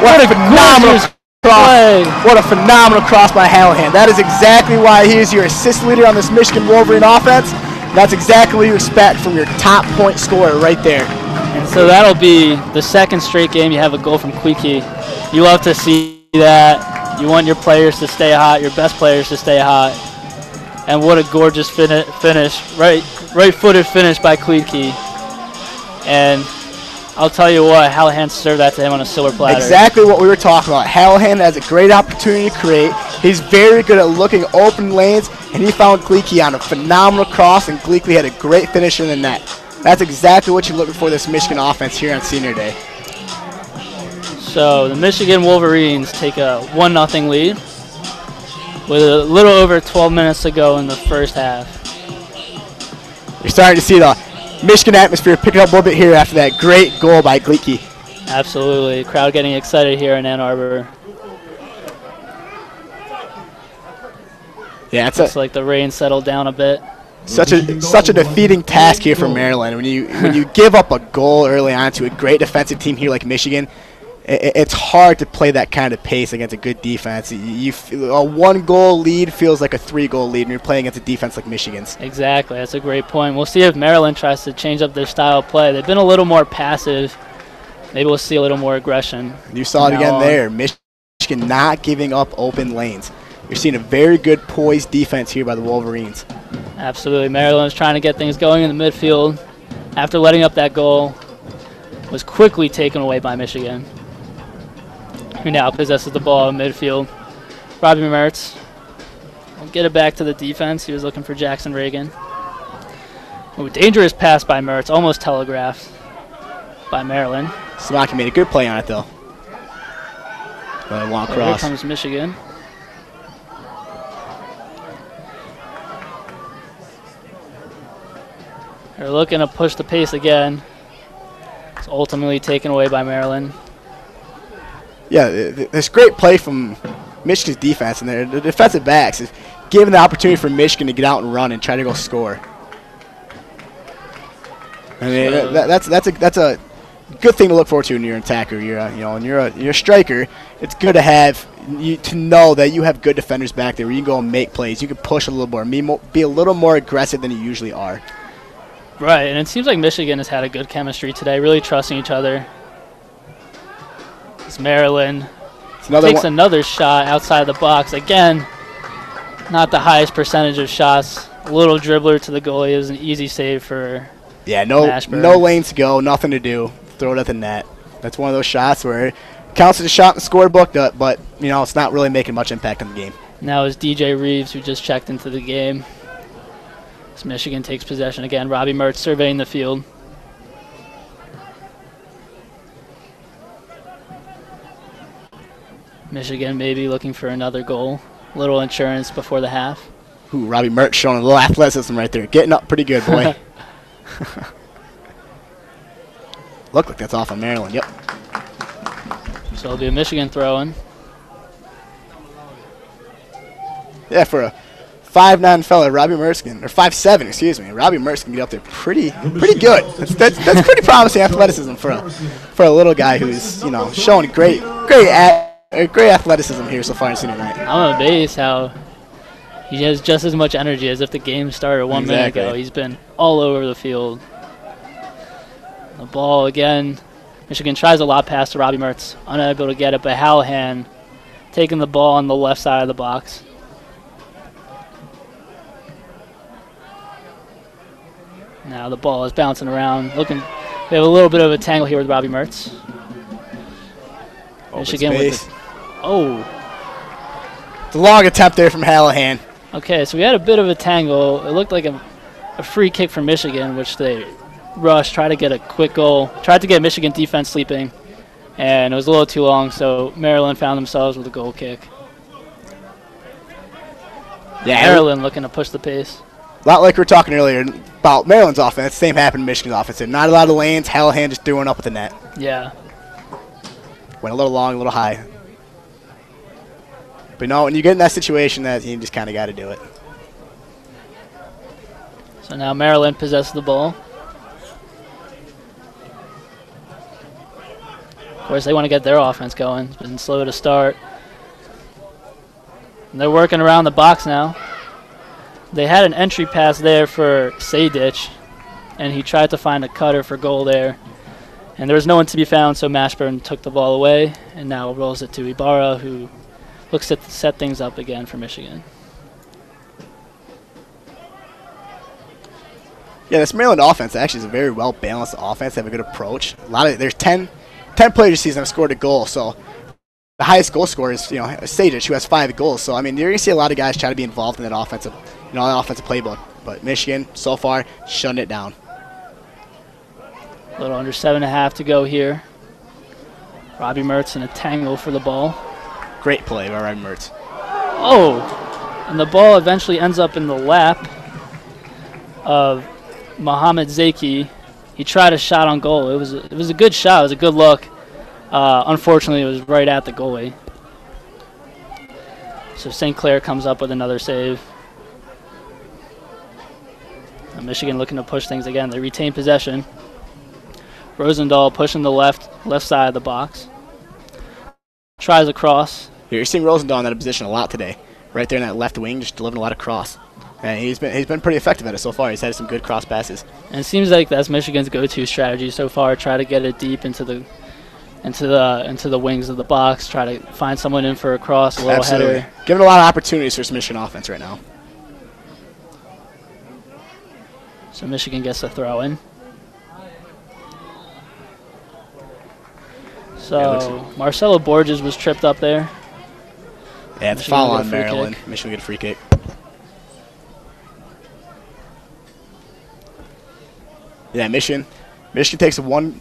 What a phenomenal cross. What a phenomenal cross by Hallahan. That is exactly why he is your assist leader on this Michigan Wolverine offense. That's exactly what you expect from your top point scorer right there. And so that'll be the second straight game you have a goal from Kluitke. You love to see that. You want your players to stay hot, your best players to stay hot. And what a gorgeous finish, right-footed finish by Kluitke. And I'll tell you what, Hallahan served that to him on a silver platter. Exactly what we were talking about. Hallahan has a great opportunity to create. He's very good at looking open lanes, and he found Kluitke on a phenomenal cross, and Kluitke had a great finish in the net. That's exactly what you're looking for this Michigan offense here on Senior Day. So the Michigan Wolverines take a 1-0 lead with a little over 12 minutes to go in the first half. You're starting to see the Michigan atmosphere picking up a little bit here after that great goal by Kluitke. Absolutely. Crowd getting excited here in Ann Arbor. Yeah, it's like the rain settled down a bit. Such a defeating task here for Maryland. When you give up a goal early on to a great defensive team here like Michigan, it's hard to play that kind of pace against a good defense. A 1-goal lead feels like a 3-goal lead when you're playing against a defense like Michigan's. Exactly. That's a great point. We'll see if Maryland tries to change up their style of play. They've been a little more passive. Maybe we'll see a little more aggression. You saw it again there. Michigan not giving up open lanes. You're seeing a very good poised defense here by the Wolverines. Absolutely. Maryland's trying to get things going in the midfield. After letting up that goal, was quickly taken away by Michigan, who now possesses the ball in midfield. Robbie Mertz will get it back to the defense. He was looking for Jackson Reagan. Ooh, dangerous pass by Mertz, almost telegraphed by Maryland. Samaki made a good play on it, though. Long cross. Here comes Michigan. They're looking to push the pace again. It's ultimately taken away by Maryland. Yeah, this great play from Michigan's defense, and the defensive backs is giving the opportunity for Michigan to get out and run and try to go score. I mean, that's a good thing to look forward to when you're an attacker. When you're a striker, it's good to have to know that you have good defenders back there where you can go and make plays. You can push a little more, be a little more aggressive than you usually are. Right, and it seems like Michigan has had a good chemistry today, really trusting each other. It's Maryland takes another shot outside the box. Again, not the highest percentage of shots. A little dribbler to the goalie. It was an easy save for no lanes to go, nothing to do. Throw it at the net. That's one of those shots where it counts as a shot in the scorebook, but it's not really making much impact on the game. Now it's DJ Reeves who just checked into the game. As Michigan takes possession again. Robbie Mertz surveying the field. Michigan maybe looking for another goal. Little insurance before the half. Ooh, Robbie Mertz showing a little athleticism right there. Getting up pretty good, boy. Look like that's off on Maryland. Yep. So it'll be a Michigan throw-in. Yeah, for a 5'9" fella, Robbie Mertz, or 5'7", excuse me. Robbie Mertz can get up there pretty good. That's pretty promising athleticism for a little guy who's showing great athleticism here so far in senior night. I'm amazed how he has just as much energy as if the game started one minute ago. He's been all over the field. The ball again. Michigan tries a lot pass to Robbie Mertz, unable to get it, but Hallahan taking the ball on the left side of the box. Now the ball is bouncing around. We have a little bit of a tangle here with Robbie Mertz. Michigan with the long attempt there from Hallahan. Okay, so we had a bit of a tangle. It looked like a free kick for Michigan, which they rushed, tried to get a quick goal, tried to get Michigan defense sleeping, and it was a little too long, so Maryland found themselves with a goal kick. Yeah, Maryland looking to push the pace. A lot like we were talking earlier about Maryland's offense. Same happened in Michigan's offense. Not a lot of lanes. Hallahan just throwing up with the net. Yeah. Went a little long, a little high. But no, when you get in that situation, that you just kind of got to do it. So now Maryland possesses the ball. Of course, they want to get their offense going. It's been slow to start. And they're working around the box now. They had an entry pass there for Sadich, and he tried to find a cutter for goal there. And there was no one to be found, so Mashburn took the ball away, and now rolls it to Ibarra, who looks to set things up again for Michigan. Yeah, this Maryland offense actually is a very well-balanced offense. They have a good approach. There's 10 players this season have scored a goal, so the highest goal scorer is Sadich, who has 5 goals. So I mean, you're gonna see a lot of guys try to be involved in that offensive, that offensive playbook. But Michigan so far shutting it down. A little under 7.5 to go here. Robbie Mertz in a tangle for the ball. Great play by Robbie Mertz. Oh, and the ball eventually ends up in the lap of Mohamed Zaki. He tried a shot on goal. It was a good shot. It was a good look. Unfortunately, it was right at the goalie. So St. Clair comes up with another save. And Michigan looking to push things again. They retain possession. Rosendahl pushing the left side of the box. Tries a cross. You're seeing Rosendahl in that position a lot today. Right there in that left wing, just delivering a lot of cross. And he's been pretty effective at it so far. He's had some good cross passes. And it seems like that's Michigan's go-to strategy so far. Try to get it deep into the wings of the box. Try to find someone in for a cross, a little header. Giving a lot of opportunities for some Michigan offense right now. So Michigan gets a throw in. So Marcelo Borges was tripped up there. Yeah, it's a foul on Maryland. Michigan get a free kick. Yeah, Michigan takes a one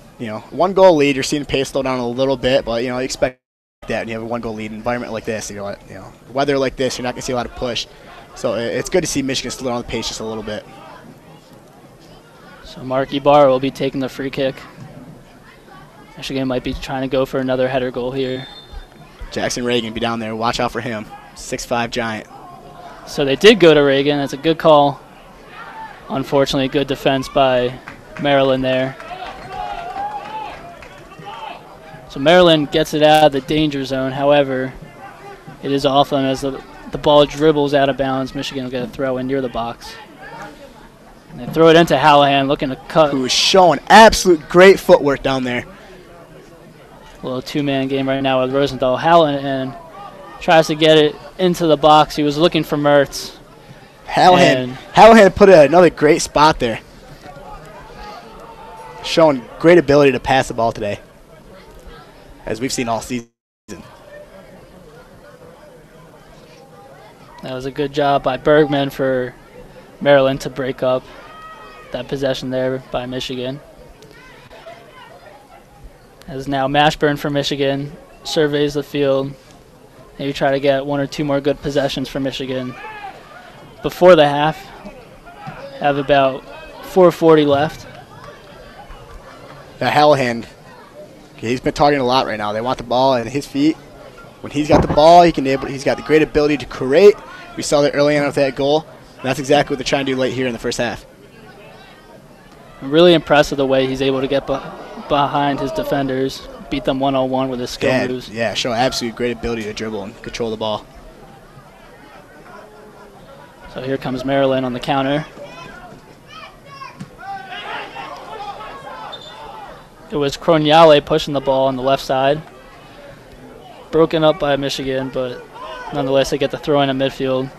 goal lead. You're seeing the pace slow down a little bit, but you expect that when you have a 1-goal lead environment like this. Weather like this, you're not gonna see a lot of push. So it's good to see Michigan slow down the pace just a little bit. So Mark Ibarra will be taking the free kick. Michigan might be trying to go for another header goal here. Jackson Reagan be down there. Watch out for him. 6'5" giant. So they did go to Reagan. That's a good call. Unfortunately, good defense by Maryland there. So Maryland gets it out of the danger zone. However, it is off them as the ball dribbles out of bounds. Michigan will get a throw in near the box. And they throw it into Hallahan, looking to cut. Who is showing absolute great footwork down there. A little two-man game right now with Rosendahl. Hallahan tries to get it into the box. He was looking for Mertz. Hallahan put another great spot there. Showing great ability to pass the ball today, as we've seen all season. That was a good job by Bergman for Maryland to break up that possession there by Michigan. As now Mashburn for Michigan surveys the field. Maybe try to get 1 or 2 more good possessions for Michigan before the half. Have about 4:40 left. Hallahan, he's been targeting a lot right now. They want the ball at his feet. When he's got the ball, he's got the great ability to create. We saw that early on with that goal. And that's exactly what they're trying to do late here in the first half. I'm really impressed with the way he's able to get behind his defenders, beat them one-on-one with his skill moves. Yeah, show absolute great ability to dribble and control the ball. So here comes Maryland on the counter. It was Croniale pushing the ball on the left side. Broken up by Michigan, but nonetheless they get the throw in at midfield.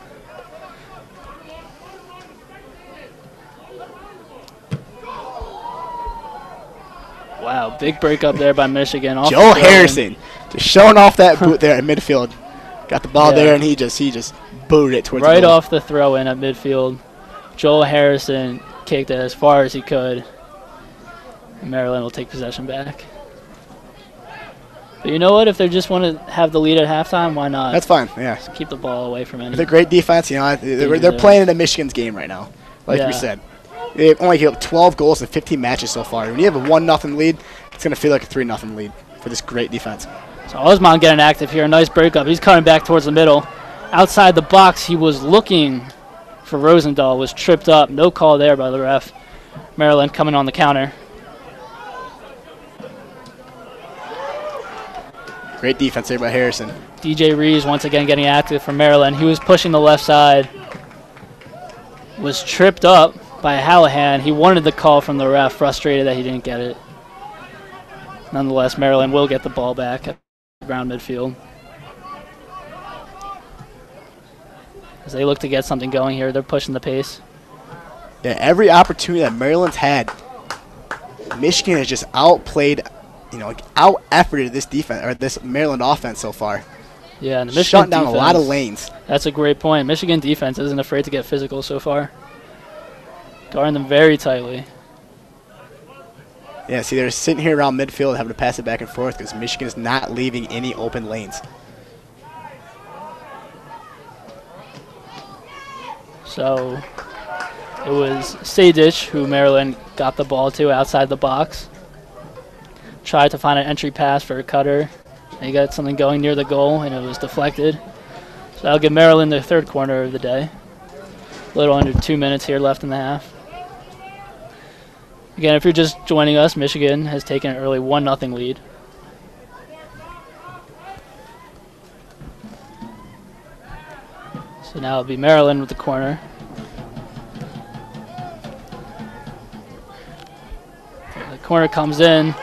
Wow, big break up there by Michigan. Joe Harrison just showing off that boot there at midfield. Got the ball there, and he just booted it towards right the goal. off the throw in at midfield. Joel Harrison kicked it as far as he could. And Maryland will take possession back. But you know what? If they just want to have the lead at halftime, why not? That's fine. Yeah. Just keep the ball away from any. They're great defense. You know, they're playing into Michigan's game right now. Like we said, they've only given up 12 goals in 15 matches so far. When you have a 1-0 lead, it's going to feel like a 3-0 lead for this great defense. So Osman getting active here. Nice breakup. He's coming back towards the middle. Outside the box, he was looking for Rosendahl. Was tripped up. No call there by the ref. Maryland coming on the counter. Great defense there by Harrison. DJ Reeves once again getting active for Maryland. He was pushing the left side. Was tripped up by Hallahan. He wanted the call from the ref, frustrated that he didn't get it. Nonetheless, Maryland will get the ball back at around midfield. As they look to get something going here, they're pushing the pace. Yeah, every opportunity that Maryland's had, Michigan has just outplayed, out-efforted this defense or this Maryland offense so far. Yeah, and the Michigan shutting down defense, a lot of lanes. That's a great point. Michigan defense isn't afraid to get physical so far. Guarding them very tightly. Yeah, see, they're sitting here around midfield having to pass it back and forth because Michigan is not leaving any open lanes. So it was Sadich who Maryland got the ball to outside the box. Tried to find an entry pass for a cutter. He got something going near the goal, and it was deflected. So that'll give Maryland their third corner of the day. A little under 2 minutes here left in the half. Again, if you're just joining us, Michigan has taken an early 1-0 lead. So now it'll be Maryland with the corner. The corner comes in.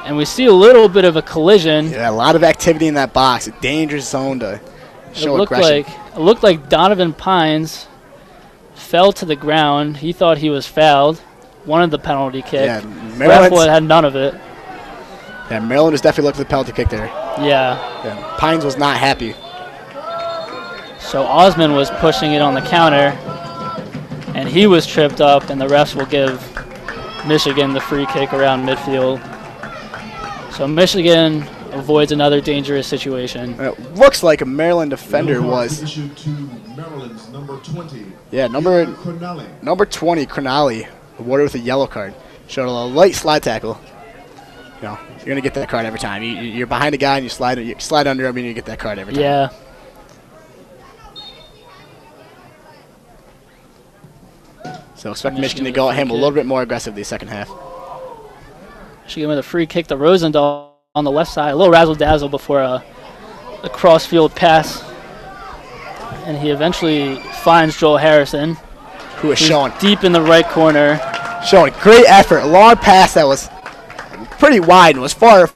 And we see a little bit of a collision. Yeah, a lot of activity in that box. A dangerous zone to show aggression. It looked like Donovan Pines fell to the ground. He thought he was fouled. Wanted the penalty kick. Yeah, Ref had none of it. Yeah, Maryland was definitely looking for the penalty kick there. Yeah. Pines was not happy. So Osman was pushing it on the counter, and he was tripped up, and the refs will give Michigan the free kick around midfield. So Michigan avoids another dangerous situation. It looks like a Maryland defender was. Issued to Maryland's number 20. Yeah, number 20, Cronali, awarded with a yellow card. Showed a light slide tackle. You're gonna get that card every time. You're behind a guy and you slide under him and you get that card every time. Yeah. So expect Michigan to go at him a little bit more aggressively second half. Michigan with a free kick to Rosendahl on the left side. A little razzle-dazzle before a cross-field pass. And he eventually finds Joel Harrison, who is showing deep in the right corner. Showing great effort. A long pass that was pretty wide and was far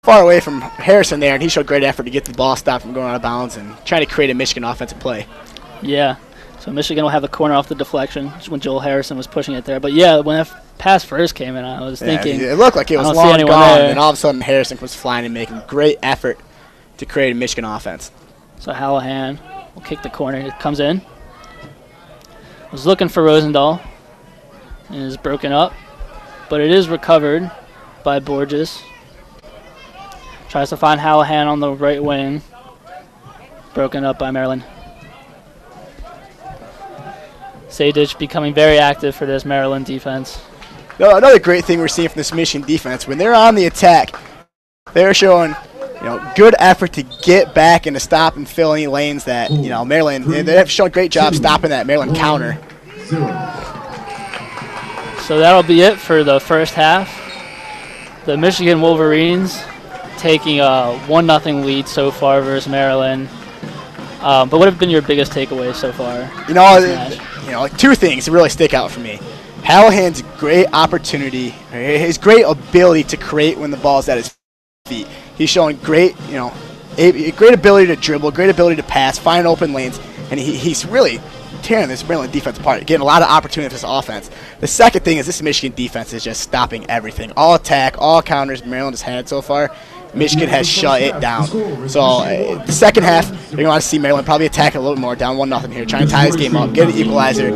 away from Harrison there, and he showed great effort to get the ball stopped from going out of bounds and trying to create a Michigan offensive play. Yeah. So Michigan will have the corner off the deflection when Joel Harrison was pushing it there. But yeah, when that pass first came in, I was thinking. It looked like it was long gone, and all of a sudden Harrison was flying and making great effort to create a Michigan offense. So Hallahan will kick the corner. It comes in. Was looking for Rosendahl. And is broken up. But it is recovered by Borges. Tries to find Hallahan on the right wing. Broken up by Maryland. Sadich becoming very active for this Maryland defense. No, another great thing we're seeing from this Michigan defense, when they're on the attack, they're showing good effort to get back and to stop and fill any lanes that Maryland. They have shown a great job stopping that Maryland counter. So that'll be it for the first half. The Michigan Wolverines taking a 1-0 lead so far versus Maryland. But what have been your biggest takeaways so far? Like two things that really stick out for me. Hallahan's great opportunity, his great ability to create when the ball's at his feet. He's showing great, great ability to dribble, great ability to pass, find open lanes, and he's really tearing this Maryland defense apart, getting a lot of opportunity for this offense. The second thing is this Michigan defense is just stopping everything. All attack, all counters Maryland has had so far, Michigan has shut it down. So the second half, you're going to want to see Maryland probably attack a little bit more, down 1-0 here, trying to tie this game up, get an equalizer.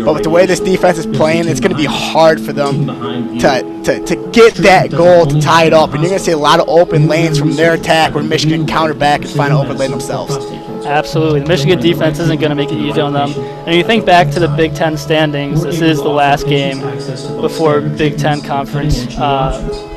But with the way this defense is playing, it's going to be hard for them to get that goal to tie it up. And you're going to see a lot of open lanes from their attack where Michigan counter back and find an open lane themselves. Absolutely. The Michigan defense isn't going to make it easy on them. And you think back to the Big Ten standings, this is the last game before Big Ten conference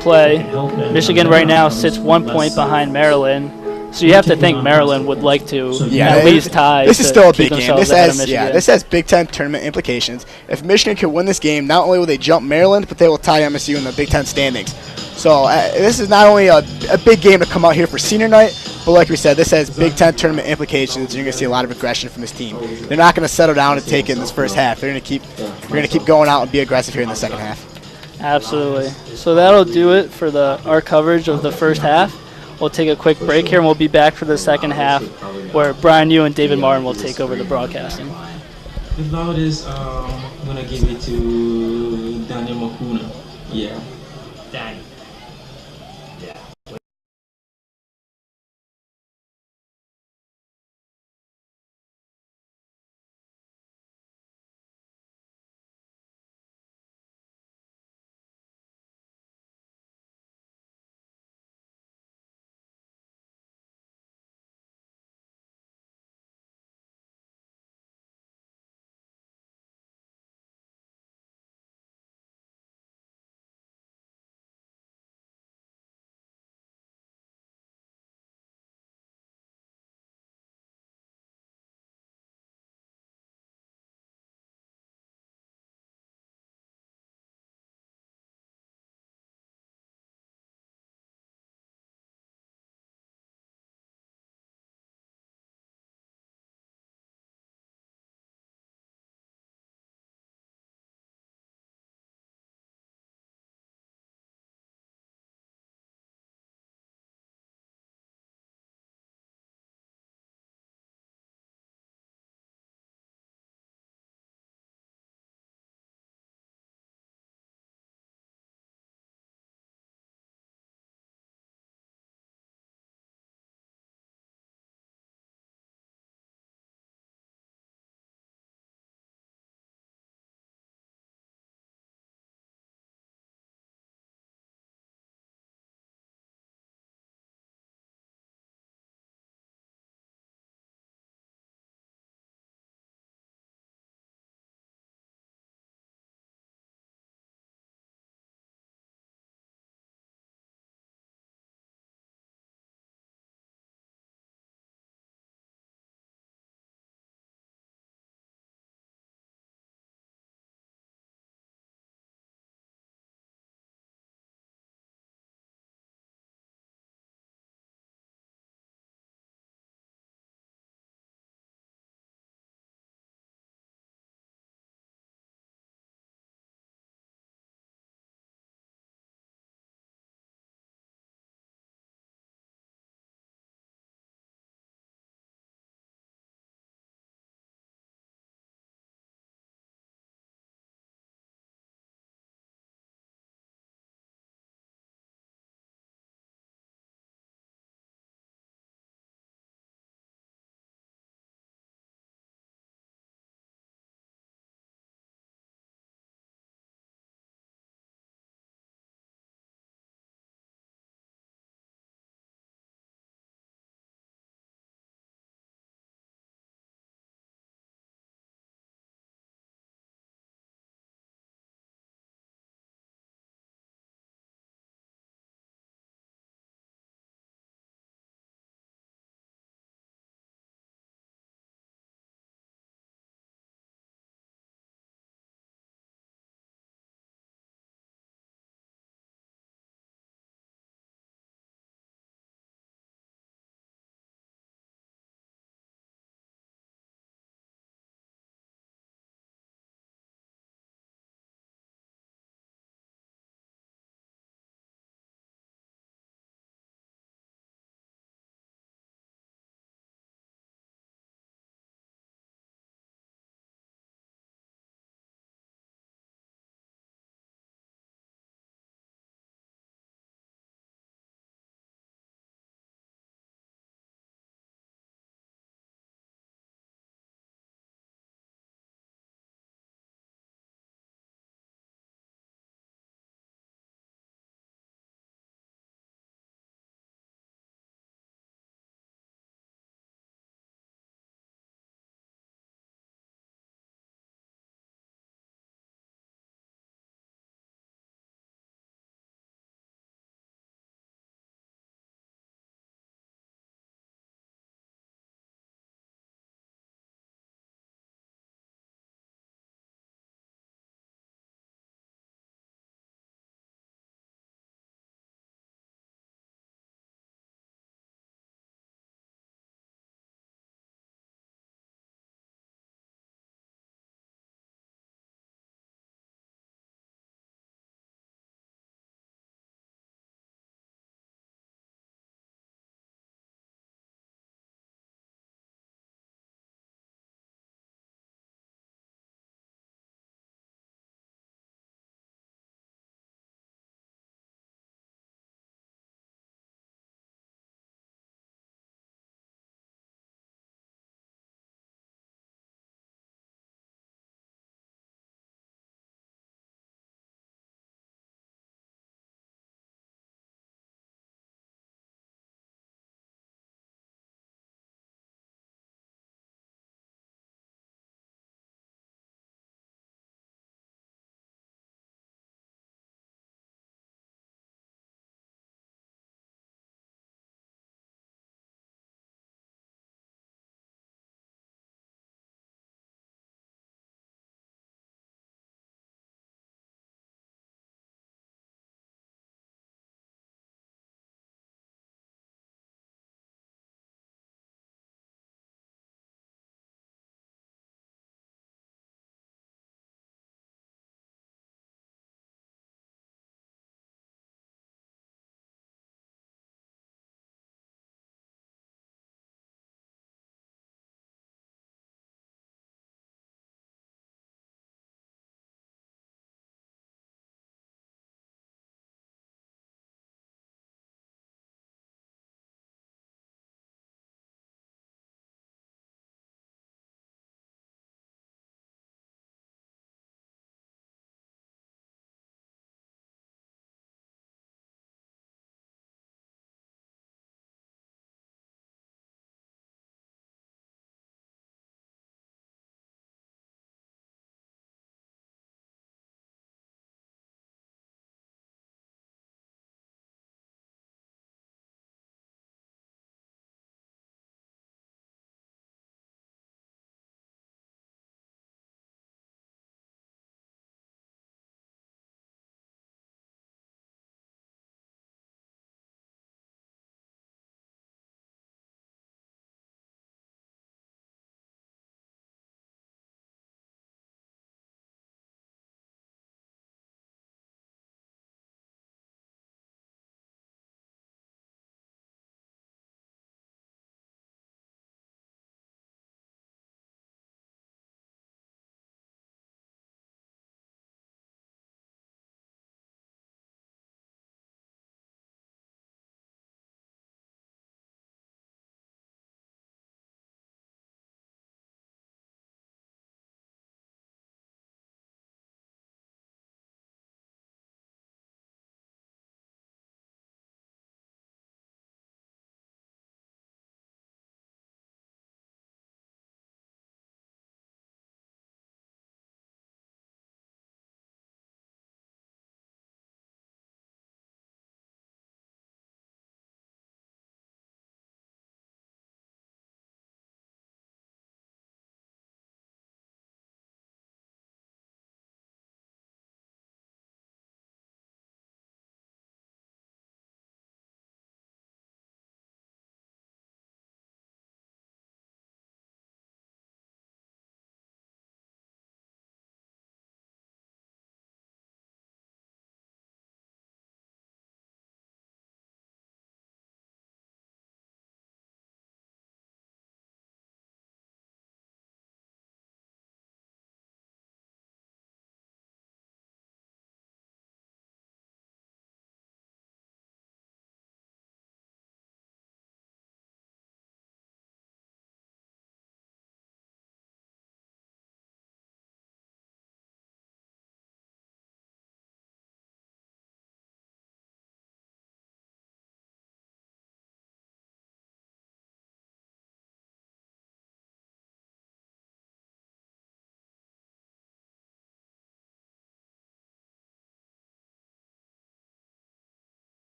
play. Michigan right now sits 1 point behind Maryland. So you have to think Maryland would like to at least tie. This is still a big game. This has Big Ten tournament implications. If Michigan can win this game, not only will they jump Maryland, but they will tie MSU in the Big Ten standings. So this is not only a big game to come out here for senior night, but like we said, this has Big Ten tournament implications. You're going to see a lot of aggression from this team. They're not going to settle down and take it in this first half. They're going to keep going out and be aggressive here in the second half. Absolutely. So that'll do it for our coverage of the first half. We'll take a quick break here, and we'll be back for the second half, where Brian Yu and David Martin will take over the broadcasting. The loudest, I'm going to give it to Daniel Makuna. Yeah. Daniel.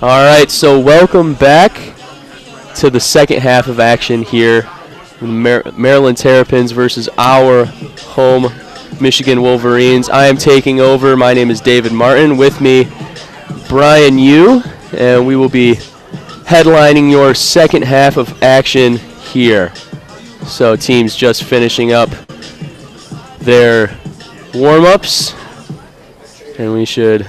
All right, so welcome back to the second half of action here. Maryland Terrapins versus our home Michigan Wolverines. I am taking over. My name is David Martin. With me, Brian Yu, and we will be headlining your second half of action here. So teams just finishing up their warm-ups, and we should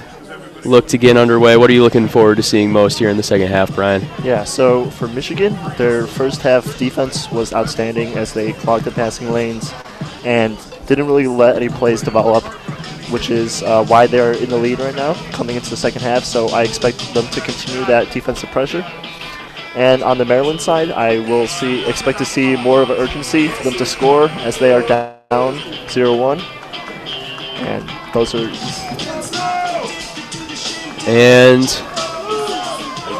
look to get underway. What are you looking forward to seeing most here in the second half, Brian? Yeah, so for Michigan, their first half defense was outstanding as they clogged the passing lanes and didn't really let any plays develop, which is why they're in the lead right now coming into the second half. So I expect them to continue that defensive pressure. And on the Maryland side, I will expect to see more of an urgency for them to score as they are down 0-1. And those are... And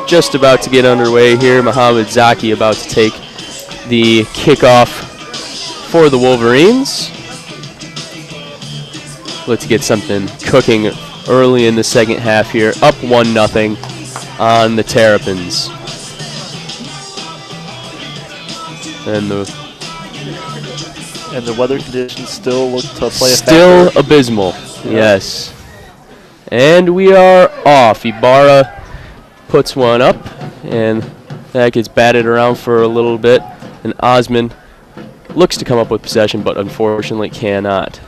just about to get underway here, Mohamed Zaki about to take the kickoff for the Wolverines. Let's get something cooking early in the second half here. Up 1-0 on the Terrapins. And the weather conditions still look to play a factor. Still abysmal, yes. And we are off. Ibarra puts one up, and that gets batted around for a little bit. And Osman looks to come up with possession, but unfortunately cannot.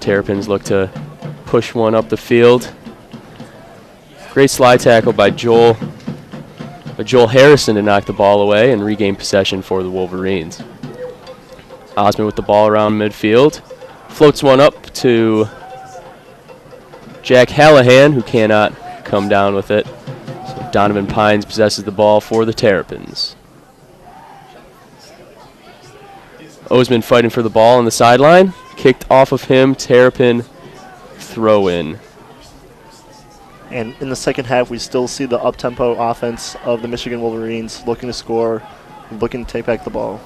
Terrapins look to push one up the field. Great slide tackle by Joel Harrison to knock the ball away and regain possession for the Wolverines. Osman with the ball around midfield. Floats one up to Jack Hallahan, who cannot come down with it. So Donovan Pines possesses the ball for the Terrapins. Osman fighting for the ball on the sideline. Kicked off of him. Terrapin throw in. And in the second half, we still see the up-tempo offense of the Michigan Wolverines looking to score, looking to take back the ball.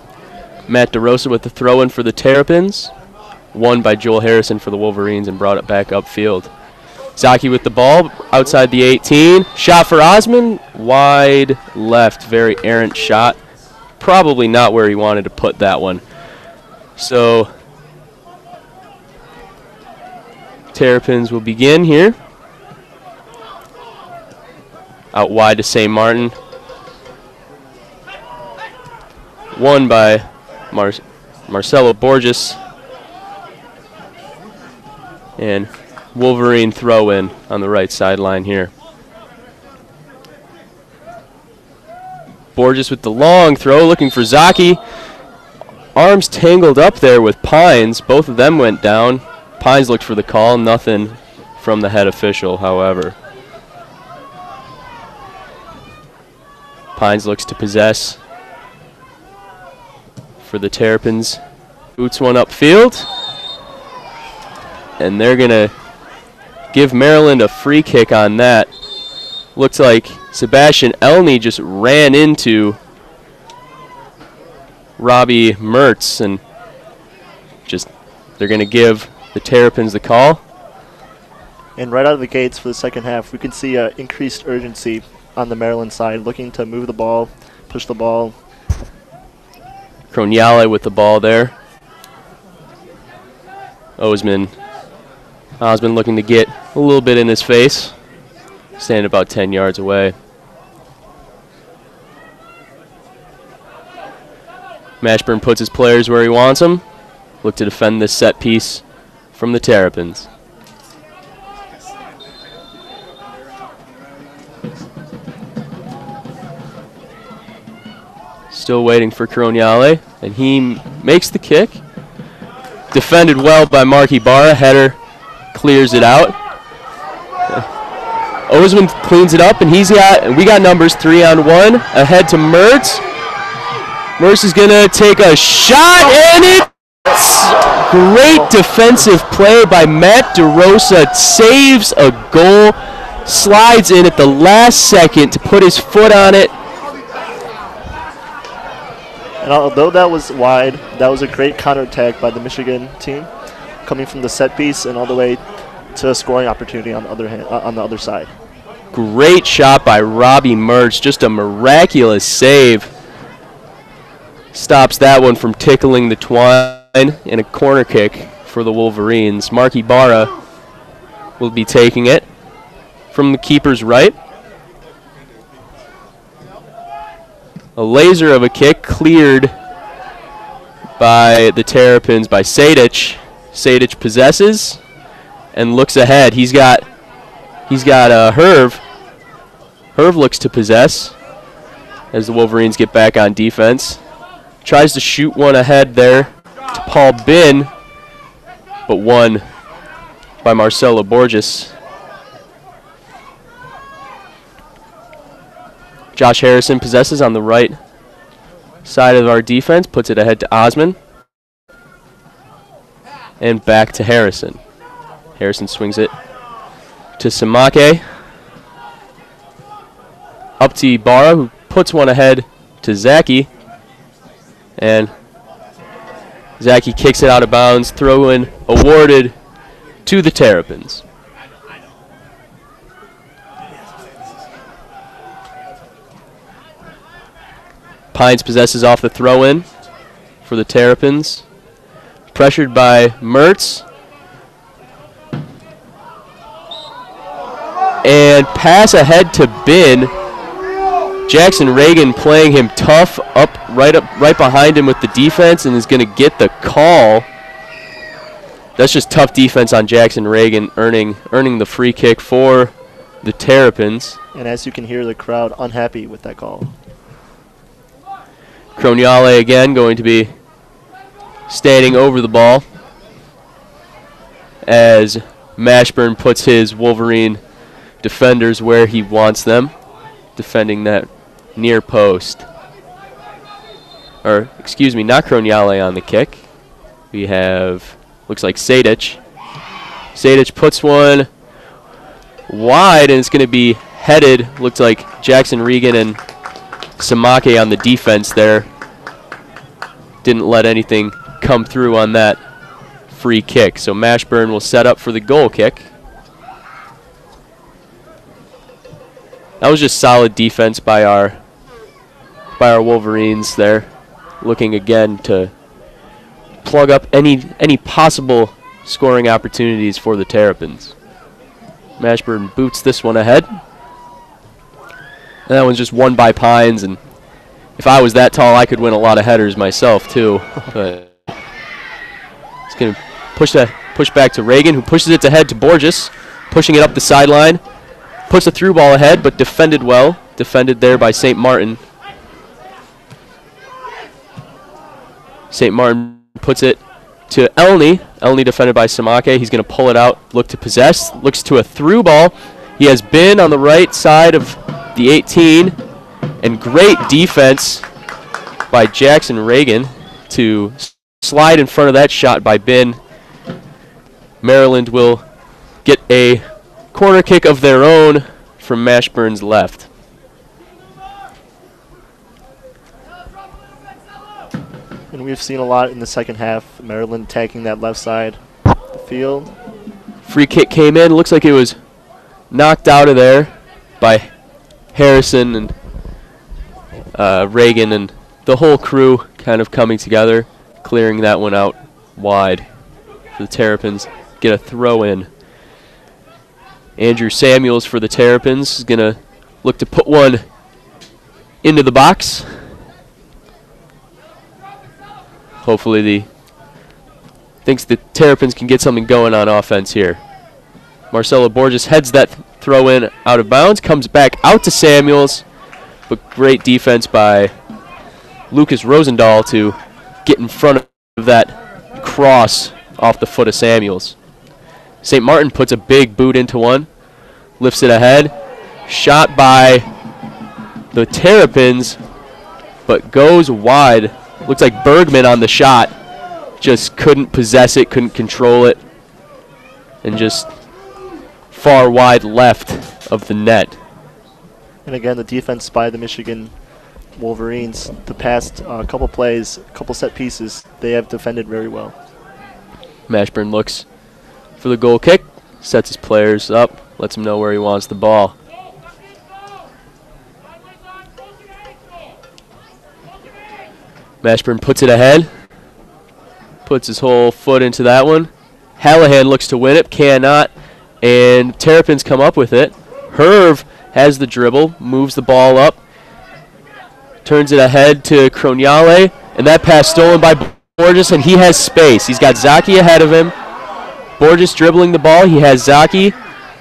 Matt DeRosa with the throw-in for the Terrapins. Won by Joel Harrison for the Wolverines and brought it back upfield. Zaki with the ball outside the 18. Shot for Osman. Wide left. Very errant shot. Probably not where he wanted to put that one. So Terrapins will begin here. Out wide to St. Martin. Won by Marcelo Borges. And Wolverine throw in on the right sideline here. Borges with the long throw, looking for Zaki. Arms tangled up there with Pines. Both of them went down. Pines looked for the call. Nothing from the head official, however. Pines looks to possess for the Terrapins. Boots one upfield. And they're going to give Maryland a free kick on that. Looks like Sebastian Elney just ran into Robbie Mertz, and they're going to give the Terrapins the call. And right out of the gates for the second half, we can see increased urgency on the Maryland side, looking to move the ball, push the ball. Kronyale with the ball there. Osman looking to get a little bit in his face. Standing about 10 yards away. Mashburn puts his players where he wants them. Look to defend this set piece from the Terrapins. Still waiting for Kronyale, and he makes the kick. Defended well by Mark Ibarra. Header clears it out. Osman cleans it up, and we got numbers 3-on-1. Ahead to Mertz. Mertz is gonna take a shot, and it's great defensive play by Matt DeRosa. Saves a goal, slides in at the last second to put his foot on it. And although that was wide, that was a great counterattack by the Michigan team, coming from the set piece and all the way to a scoring opportunity on the other side. Great shot by Robbie Mertz. Just a miraculous save. Stops that one from tickling the twine, and a corner kick for the Wolverines. Mark Ibarra will be taking it from the keeper's right. A laser of a kick cleared by the Terrapins by Sadic. Sadic possesses and looks ahead. He's got Herv. Herv looks to possess as the Wolverines get back on defense. Tries to shoot one ahead there to Paul Bin, but won by Marcelo Borges. Josh Harrison possesses on the right side of our defense, puts it ahead to Osman. And back to Harrison. Harrison swings it to Samake. Up to Ibarra, who puts one ahead to Zaki. And Zaki kicks it out of bounds. Throw-in awarded to the Terrapins. Pines possesses off the throw-in for the Terrapins. Pressured by Mertz. And pass ahead to Bin. Jackson Reagan playing him tough right behind him with the defense, and is going to get the call. That's just tough defense on Jackson Reagan, earning the free kick for the Terrapins. And as you can hear, the crowd unhappy with that call. Croniale again going to be standing over the ball as Mashburn puts his Wolverine defenders where he wants them, defending that near post. Or, excuse me, not Croniale on the kick. We have, looks like Sadic. Sadic puts one wide, and it's going to be headed. Looks like Jackson Regan and Samake on the defense there. Didn't let anything come through on that free kick. So Mashburn will set up for the goal kick. That was just solid defense by our Wolverines there, looking again to plug up any possible scoring opportunities for the Terrapins. Mashburn boots this one ahead. And that one's just won by Pines, and if I was that tall, I could win a lot of headers myself too. But it's going to push back to Reagan, who pushes it ahead to Borges, pushing it up the sideline. Puts a through ball ahead, but defended well. Defended there by St. Martin. St. Martin puts it to Elney. Elney defended by Samake. He's going to pull it out, look to possess. Looks to a through ball. He has been on the right side of the 18. And great defense by Jackson Reagan to slide in front of that shot by Bin. Maryland will get a corner kick of their own from Mashburn's left. And we've seen a lot in the second half, Maryland attacking that left side of the field. Free kick came in. Looks like it was knocked out of there by Harrison and Reagan, and the whole crew kind of coming together, clearing that one out wide. The Terrapins get a throw in. Andrew Samuels for the Terrapins is going to look to put one into the box. Hopefully thinks the Terrapins can get something going on offense here. Marcelo Borges heads that throw in out of bounds, comes back out to Samuels, but great defense by Lucas Rosendahl to get in front of that cross off the foot of Samuels. St. Martin puts a big boot into one, lifts it ahead, shot by the Terrapins, but goes wide. Looks like Bergman on the shot, just couldn't possess it, couldn't control it, and just far wide left of the net. And again, the defense by the Michigan Wolverines, the past couple plays, couple set pieces, they have defended very well. Mashburn looks for the goal kick, sets his players up, lets him know where he wants the ball. Mashburn puts it ahead. Puts his whole foot into that one. Hallahan looks to win it, cannot, and Terrapins come up with it. Herv has the dribble, moves the ball up, turns it ahead to Croniale, and that pass stolen by Borges, and he has space. He's got Zaki ahead of him. Borges dribbling the ball. He has Zaki.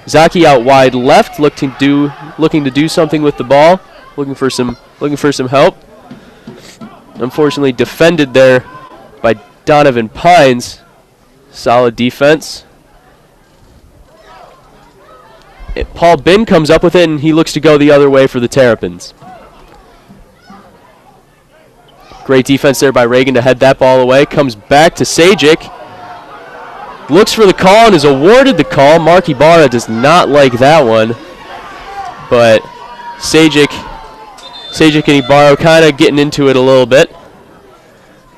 Zaki out wide left, looking to do something with the ball, looking for some help. Unfortunately, defended there by Donovan Pines. Solid defense. Paul Bin comes up with it, and he looks to go the other way for the Terrapins. Great defense there by Reagan to head that ball away. Comes back to Sajic. Looks for the call and is awarded the call. Mark Ibarra does not like that one. But Sajic and Ibarra kind of getting into it a little bit.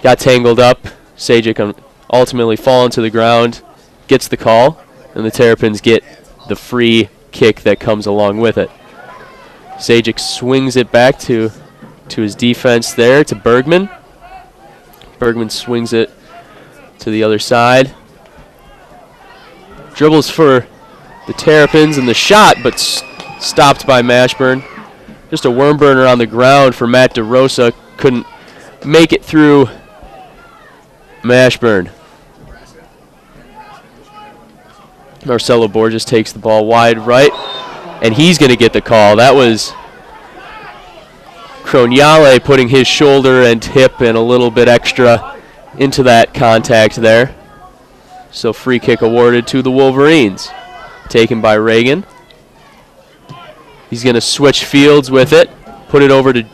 Got tangled up. Sajic ultimately falling to the ground. Gets the call. And the Terrapins get the free kick that comes along with it. Sajic swings it back to his defense there, to Bergman. Bergman swings it to the other side. Dribbles for the Terrapins and the shot, but stopped by Mashburn. Just a worm burner on the ground for Matt DeRosa. Couldn't make it through Mashburn. Marcelo Borges takes the ball wide right, and he's going to get the call. That was Croniale putting his shoulder and hip and a little bit extra into that contact there. So free kick awarded to the Wolverines. Taken by Reagan. He's going to switch fields with it. Put it over to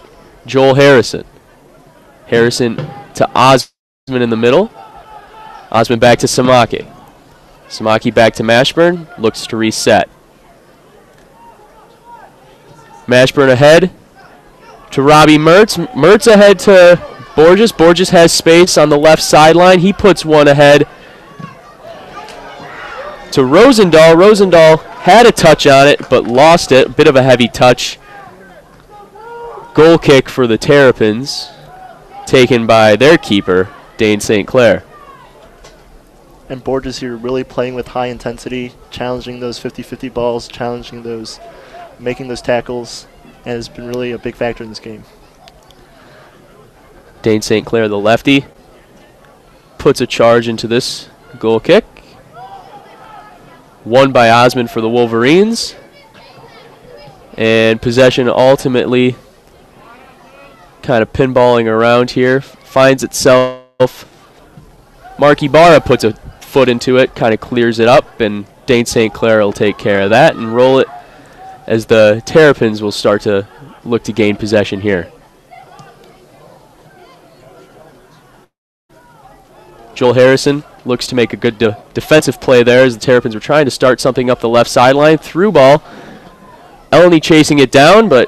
Joel Harrison. Harrison to Osman in the middle. Osman back to Samaki. Samaki back to Mashburn. Looks to reset. Mashburn ahead to Robbie Mertz. Mertz ahead to Borges. Borges has space on the left sideline. He puts one ahead to Rosendahl. Rosendahl had a touch on it, but lost it. Bit of a heavy touch. Goal kick for the Terrapins, taken by their keeper, Dane St. Clair. And Borges here really playing with high intensity, challenging those 50-50 balls, challenging those, making those tackles, and has been really a big factor in this game. Dane St. Clair, the lefty, puts a charge into this goal kick. Won by Osman for the Wolverines. And possession ultimately kind of pinballing around here. Finds itself. Mark Ibarra puts a foot into it, kind of clears it up, and Dane St. Clair will take care of that and roll it as the Terrapins will start to look to gain possession here. Joel Harrison looks to make a good defensive play there as the Terrapins were trying to start something up the left sideline. Through ball. Elney chasing it down, and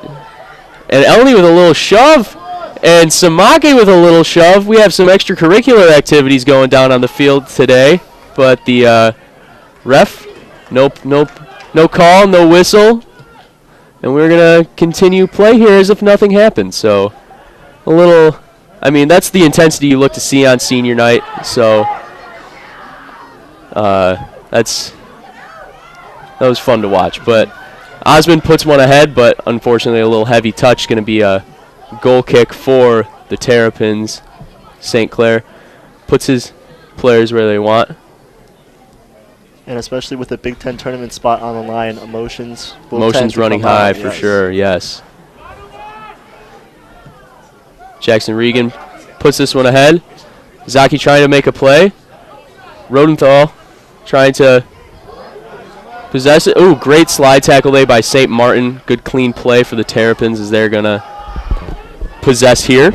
Elney with a little shove, and Samake with a little shove. We have some extracurricular activities going down on the field today, but the ref, no call, no whistle, and we're going to continue play here as if nothing happened. So a little, I mean, that's the intensity you look to see on senior night. So that was fun to watch. But Osman puts one ahead, but unfortunately a little heavy touch. Going to be a goal kick for the Terrapins. St. Clair puts his players where they want. And especially with the Big Ten tournament spot on the line, emotions running high for sure, yes. Jackson Regan puts this one ahead. Zaki trying to make a play. Rodenthal trying to possess it. Ooh, great slide tackle there by St. Martin. Good clean play for the Terrapins as they're going to possess here.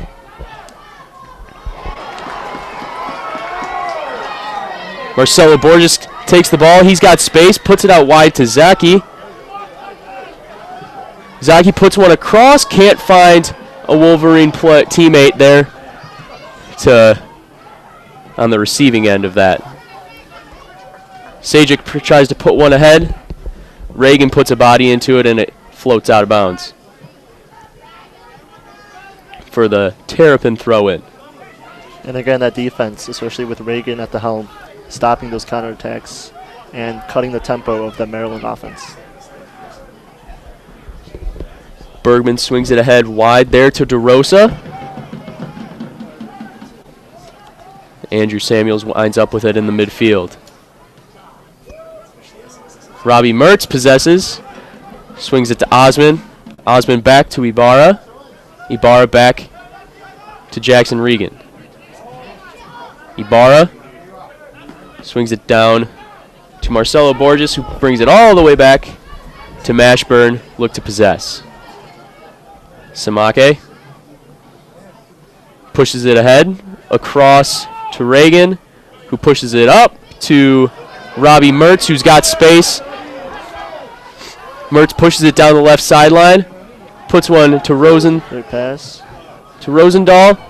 Marcelo Borges takes the ball. He's got space, puts it out wide to Zaki. Zaki puts one across, can't find a Wolverine teammate there on the receiving end of that. Sajic tries to put one ahead. Reagan puts a body into it, and it floats out of bounds for the Terrapin throw-in. And again, that defense, especially with Reagan at the helm, stopping those counterattacks and cutting the tempo of the Maryland offense. Bergman swings it ahead wide there to DeRosa. Andrew Samuels winds up with it in the midfield. Robbie Mertz possesses. Swings it to Osman. Osman back to Ibarra. Ibarra back to Jackson Regan. Ibarra swings it down to Marcelo Borges, who brings it all the way back to Mashburn. Look to possess. Samake pushes it ahead across to Reagan, who pushes it up to Robbie Mertz, who's got space. Mertz pushes it down the left sideline, puts one to Great pass. to Rosendahl.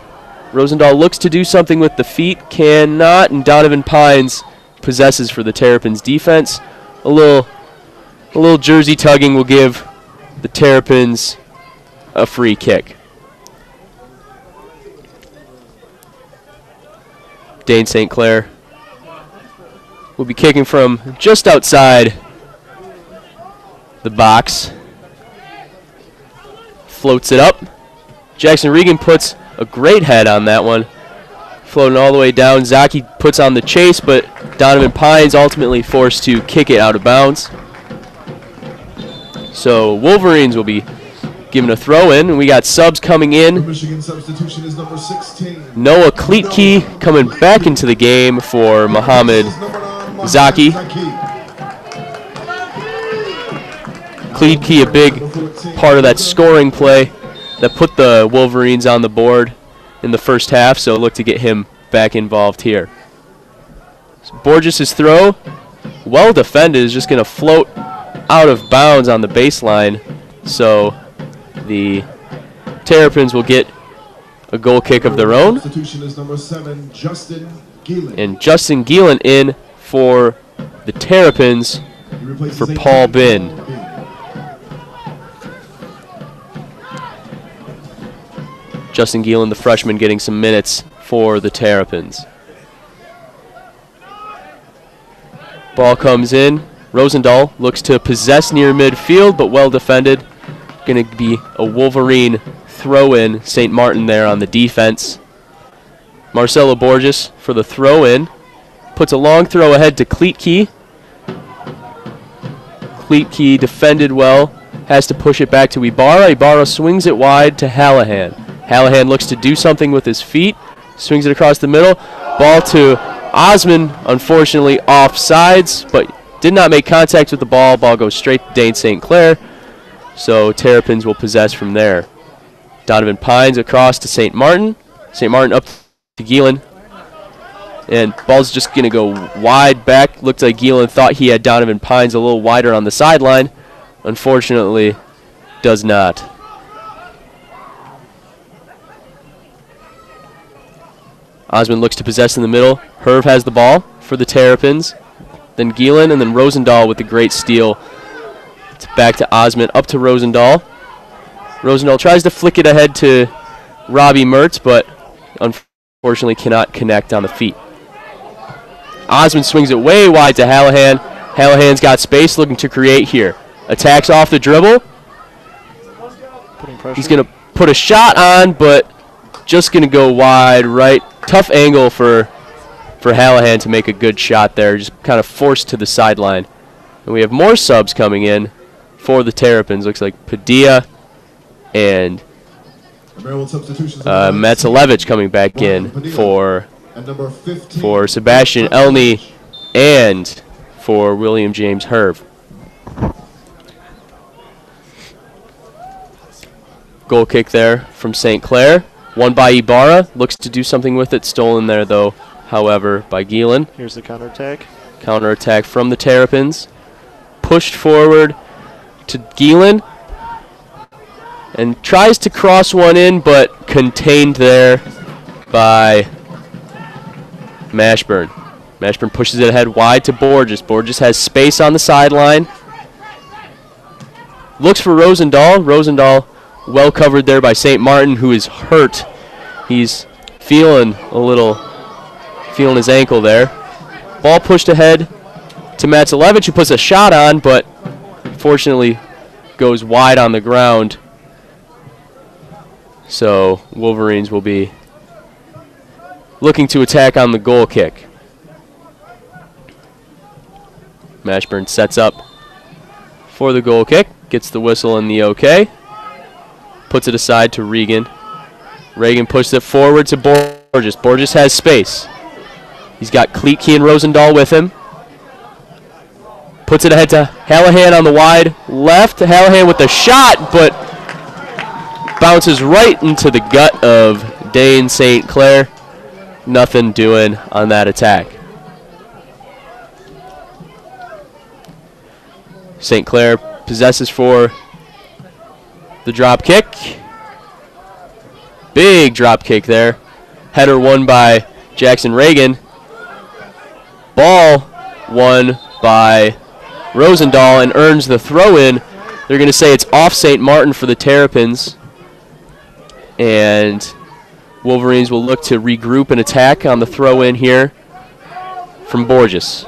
Rosendahl looks to do something with the feet, cannot, and Donovan Pines possesses for the Terrapins defense. A little jersey tugging will give the Terrapins a free kick. Dane St. Clair will be kicking from just outside the box. Floats it up. Jackson Regan puts a great head on that one. Floating all the way down. Zaki puts on the chase, but Donovan Pines ultimately forced to kick it out of bounds. So Wolverines will be given a throw in, and we got subs coming in. The Michigan substitution is number 16. Noah Kleetke coming back into the game for Muhammad Zaki. Kleetke, a big part of that scoring play that put the Wolverines on the board in the first half, so look to get him back involved here. So Borges' throw, well defended, is just going to float out of bounds on the baseline, so the Terrapins will get a goal kick of their own. Substitution is number 7, Justin Geelan. And Justin Geelan in for the Terrapins for Paul Bin. Justin Geelan, the freshman, getting some minutes for the Terrapins. Ball comes in. Rosendahl looks to possess near midfield, but well defended. Going to be a Wolverine throw-in. St. Martin there on the defense. Marcelo Borges for the throw-in. Puts a long throw ahead to Kleetke. Kleetke defended well. Has to push it back to Ibarra. Ibarra swings it wide to Hallahan. Hallahan looks to do something with his feet. Swings it across the middle. Ball to Osman, unfortunately offsides, but did not make contact with the ball. Ball goes straight to Dane St. Clair. So Terrapins will possess from there. Donovan Pines across to St. Martin. St. Martin up to Geelan. And ball's just going to go wide back. Looked like Geelan thought he had Donovan Pines a little wider on the sideline. Unfortunately, does not. Osman looks to possess in the middle. Herve has the ball for the Terrapins. Then Geelan, and then Rosendahl with the great steal. It's back to Osman, up to Rosendahl. Rosendahl tries to flick it ahead to Robbie Mertz, but unfortunately cannot connect on the feet. Osman swings it way wide to Hallahan. Hallahan's got space, looking to create here. Attacks off the dribble. He's going to put a shot on, but just going to go wide right. Tough angle for Hallahan to make a good shot there. Just kind of forced to the sideline. And we have more subs coming in for the Terrapins. Looks like Padilla and Matsalevich coming back in for Sebastian Elney and for William James Herve. Goal kick there from St. Clair. Won by Ibarra. Looks to do something with it. Stolen there, though, however, by Geelan. Here's the counterattack. Counterattack from the Terrapins. Pushed forward to Geelan. And tries to cross one in, but contained there by Mashburn. Mashburn pushes it ahead wide to Borges. Borges has space on the sideline. Looks for Rosendahl. Rosendahl well covered there by St. Martin, who is hurt. He's feeling his ankle there. Ball pushed ahead to Matsalevich, who puts a shot on, but fortunately goes wide on the ground. So Wolverines will be looking to attack on the goal kick. Mashburn sets up for the goal kick, gets the whistle and the okay, puts it aside to Regan. Regan pushes it forward to Borges. Borges has space. He's got Kleetke and Rosendahl with him. Puts it ahead to Hallahan on the wide left. Hallahan with the shot, but bounces right into the gut of Dane St. Clair. Nothing doing on that attack. St. Clair possesses for the drop kick. Big drop kick there. Header won by Jackson Reagan. Ball won by Rosendahl and earns the throw-in. They're going to say it's off St. Martin for the Terrapins. And Wolverines will look to regroup and attack on the throw-in here from Borges.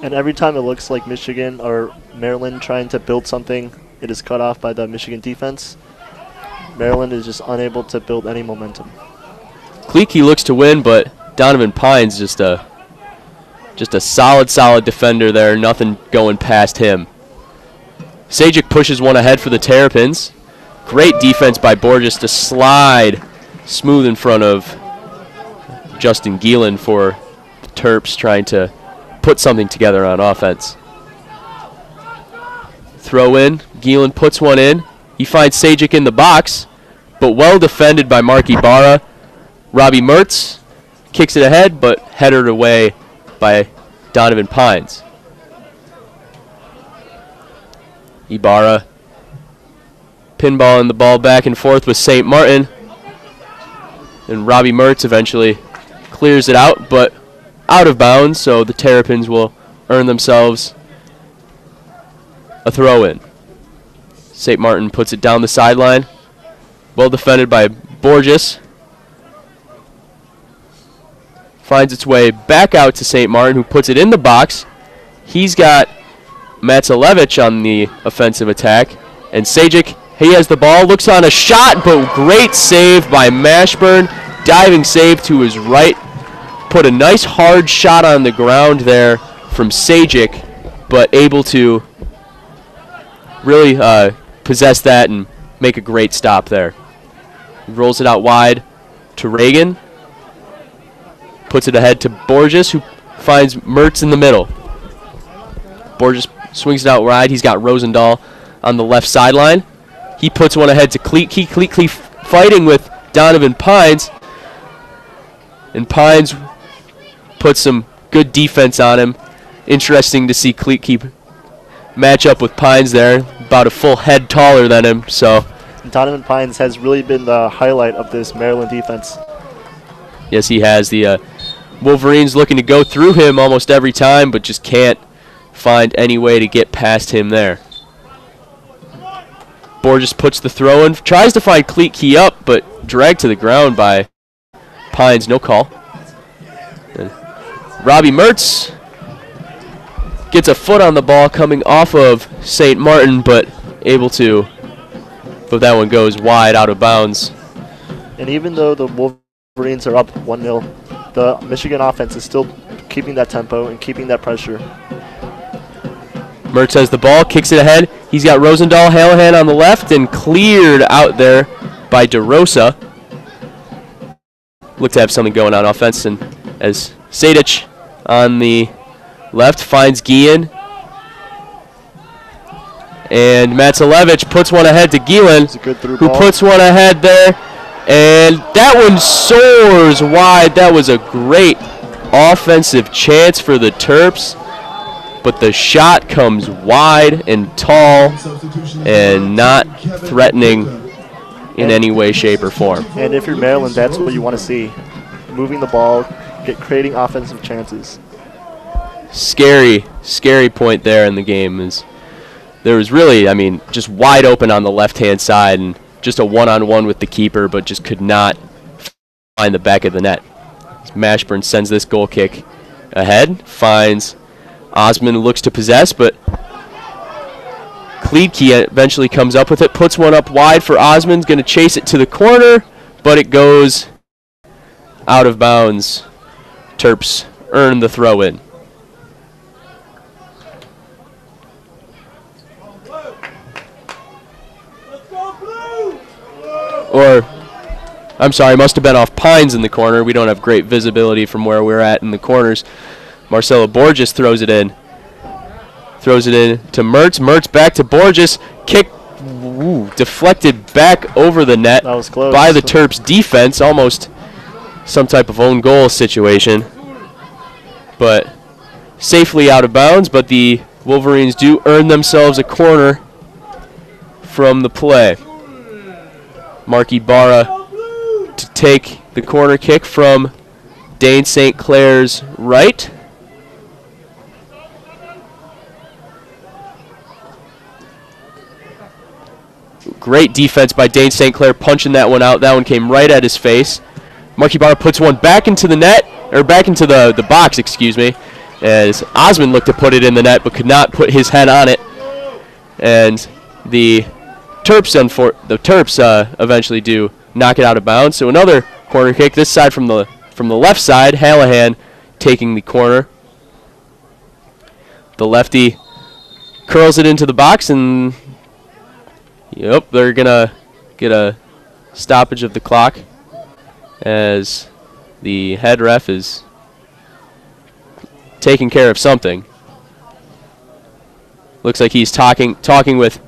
And every time it looks like Michigan or Maryland trying to build something, it is cut off by the Michigan defense. Maryland is just unable to build any momentum. Kleetke looks to win, but Donovan Pines just a solid defender there. Nothing going past him. Sajic pushes one ahead for the Terrapins. Great defense by Borges to slide smooth in front of Justin Geelan for the Terps, trying to put something together on offense. Throw in. Geelan puts one in. He finds Sajic in the box, but well defended by Mark Ibarra. Robbie Mertz kicks it ahead, but headed away by Donovan Pines. Ibarra pinballing the ball back and forth with St. Martin. And Robbie Mertz eventually clears it out, but out of bounds, so the Terrapins will earn themselves a throw-in. St. Martin puts it down the sideline. Well defended by Borges. Finds its way back out to St. Martin, who puts it in the box. He's got Matsalevich on the offensive attack. And Sajic, he has the ball, looks on a shot, but great save by Mashburn. Diving save to his right. Put a nice hard shot on the ground there from Sajic, but able to really possess that and make a great stop there. He rolls it out wide to Reagan. Puts it ahead to Borges, who finds Mertz in the middle. Borges swings it out wide. He's got Rosendahl on the left sideline. He puts one ahead to Kleetke. Kleetke fighting with Donovan Pines. And Pines puts some good defense on him. Interesting to see Kleetke match up with Pines there. About a full head taller than him. So Donovan Pines has really been the highlight of this Maryland defense. Yes, he has. The Wolverines looking to go through him almost every time, but just can't find any way to get past him there. Borges puts the throw in, tries to find Kleetke up, but dragged to the ground by Pines. No call. And Robbie Mertz gets a foot on the ball coming off of St. Martin, but that one goes wide out of bounds. And even though the Wolverines are up 1-0, the Michigan offense is still keeping that tempo and keeping that pressure. Mertz has the ball, kicks it ahead. He's got Rosendahl, Hallahan on the left, and cleared out there by DeRosa. Look to have something going on offense, and as Sajic on the left finds Guillen. And Matsalevich puts one ahead to Geelan, who puts one ahead there. And that one soars wide. That was a great offensive chance for the Terps. But the shot comes wide and tall and not threatening in any way, shape, or form. And if you're Maryland, that's what you want to see. Moving the ball, creating offensive chances. Scary point there in the game is there was really, just wide open on the left-hand side and just a one-on-one with the keeper, but just could not the back of the net. Mashburn sends this goal kick ahead, finds Osmond, looks to possess, but Kleedke eventually comes up with it, puts one up wide for Osmond, going to chase it to the corner, but it goes out of bounds. Terps earn the throw in. Or, I'm sorry, must have been off Pines in the corner. We don't have great visibility from where we're at in the corners. Marcelo Borges throws it in. Throws it in to Mertz. Mertz back to Borges. Kick deflected back over the net That was close. by the Terps defense. Almost some type of own goal situation. But safely out of bounds. But the Wolverines do earn themselves a corner from the play. Mark Ibarra to take the corner kick from Dane St. Clair's right. Great defense by Dane St. Clair, punching that one out. That one came right at his face. Mark Ibarra puts one back into the net, or back into the box, excuse me, as Osmond looked to put it in the net but could not put his head on it. And the Terps eventually do knock it out of bounds. So another corner kick, this side from the left side. Hallahan taking the corner. The lefty curls it into the box, and yep, they're gonna get a stoppage of the clock as the head ref is taking care of something. Looks like he's talking with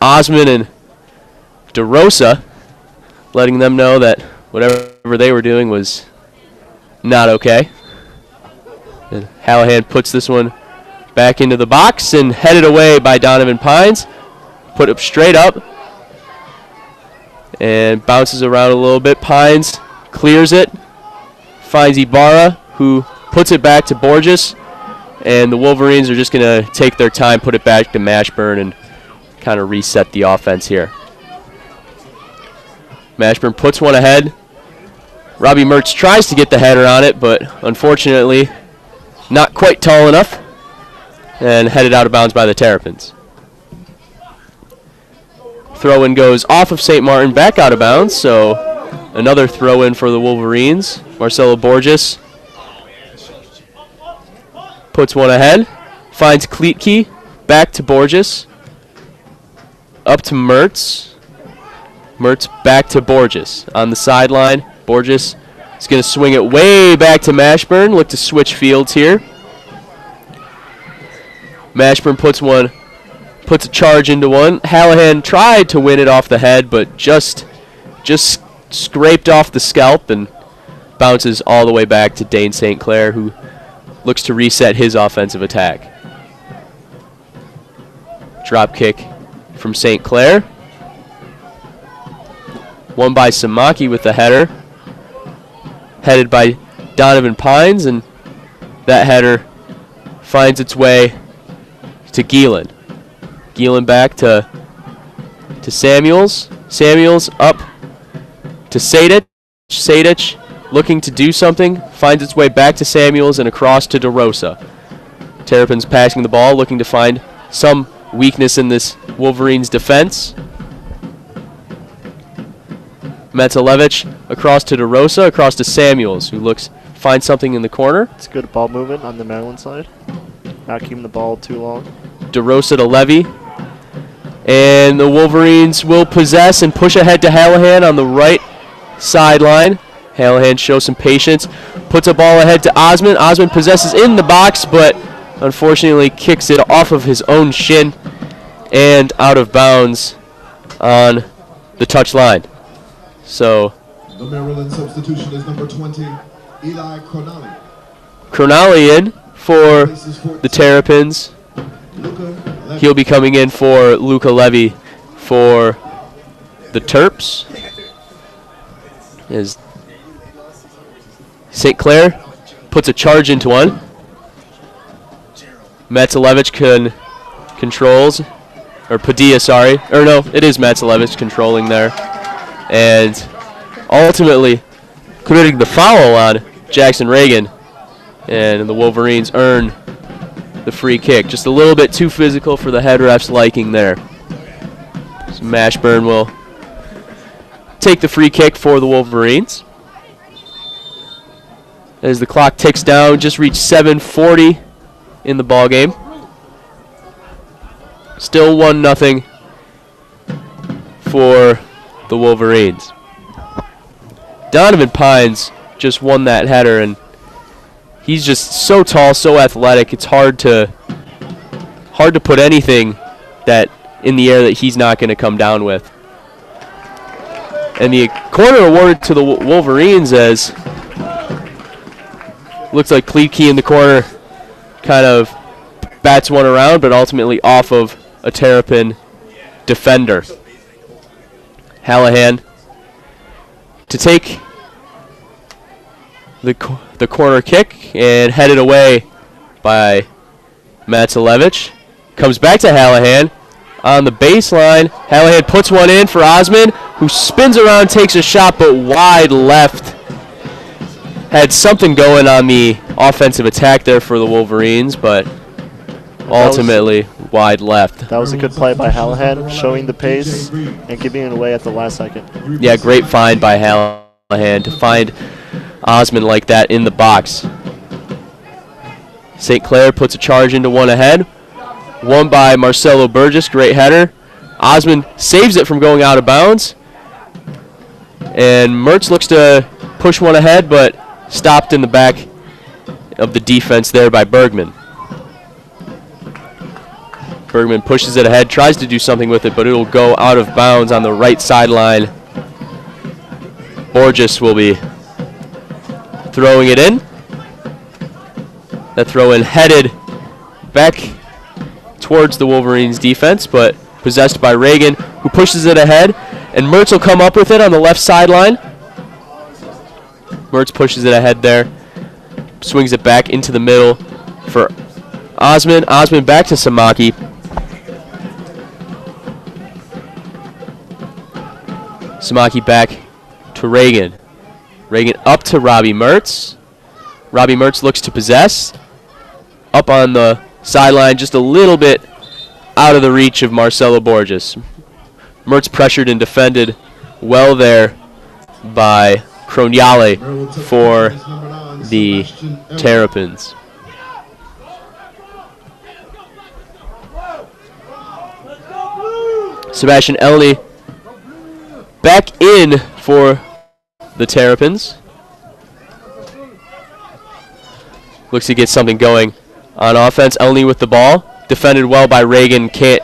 Osmond and DeRosa, letting them know that whatever they were doing was not okay. And Hallahan puts this one back into the box and headed away by Donovan Pines. Put up straight up and bounces around a little bit. Pines clears it, finds Ibarra, who puts it back to Borges, and the Wolverines are just going to take their time, put it back to Mashburn, and kind of reset the offense here. Mashburn puts one ahead. Robbie Mertz tries to get the header on it, but unfortunately not quite tall enough, and headed out of bounds by the Terrapins. Throw-in goes off of St. Martin, back out of bounds, so another throw-in for the Wolverines. Marcelo Borges puts one ahead, finds Kleedke, back to Borges, up to Mertz. Mertz back to Borges on the sideline. Borges is going to swing it way back to Mashburn. Look to switch fields here. Mashburn puts a charge into one. Hallahan tried to win it off the head, but just scraped off the scalp and bounces all the way back to Dane St. Clair, who looks to reset his offensive attack. Drop kick from St. Clair. Won by Samaki with the header. Headed by Donovan Pines, and that header finds its way to Geelan. Geelan back to Samuels. Samuels up to Sadic. Sadic looking to do something. Finds its way back to Samuels and across to DeRosa. Terrapins passing the ball, looking to find some weakness in this Wolverines defense. Metzalevich across to DeRosa, across to Samuels, who finds something in the corner. It's good ball movement on the Maryland side. Not keeping the ball too long. DeRosa to Levy. And the Wolverines will possess and push ahead to Hallahan on the right sideline. Hallahan shows some patience. Puts a ball ahead to Osmond. Osmond possesses in the box, but unfortunately kicks it off of his own shin and out of bounds on the touch line. So The Maryland substitution is number 20, Eli Cronali. Cronali in for the Terrapins. He'll be coming in for Luca Levy for the Terps. As St. Clair puts a charge into one. Metzalevich controls, or Padilla, sorry. Or no, it is Metzalevich controlling there. And ultimately committing the foul on Jackson Reagan. And the Wolverines earn the free kick. Just a little bit too physical for the head ref's liking there. So Mashburn will take the free kick for the Wolverines. As the clock ticks down, just reached 7:40 in the ball game. Still 1-0 for the Wolverines. Donovan Pines just won that header, and he's just so tall, so athletic. It's hard to put anything that in the air that he's not going to come down with. And the corner awarded to the Wolverines, as looks like Kleedke in the corner kind of bats one around, but ultimately off of a Terrapin defender. Hallahan to take the corner kick and headed away by Matsalevich. Comes back to Hallahan on the baseline. Hallahan puts one in for Osman, who spins around, takes a shot, but wide left. Had something going on the offensive attack there for the Wolverines, but ultimately wide left. That was a good play by Hallahan, showing the pace and giving it away at the last second. Yeah, great find by Hallahan to find Osman like that in the box. St. Clair puts a charge into one ahead. Won by Marcelo Burgess, great header. Osman saves it from going out of bounds. And Mertz looks to push one ahead, but stopped in the back of the defense there by Bergman. Bergman pushes it ahead, tries to do something with it, but it'll go out of bounds on the right sideline. Borges will be throwing it in. That throw in headed back towards the Wolverines defense, but possessed by Reagan, who pushes it ahead, and Mertz will come up with it on the left sideline. Mertz pushes it ahead there, swings it back into the middle for Osman. Osman back to Samaki. Samaki back to Reagan. Reagan up to Robbie Mertz. Robbie Mertz looks to possess. Up on the sideline, just a little bit out of the reach of Marcelo Borges. Mertz pressured and defended well there by Croniale for the Terrapins. Sebastian Elney back in for the Terrapins. Looks to get something going on offense. Elney with the ball. Defended well by Reagan. Can't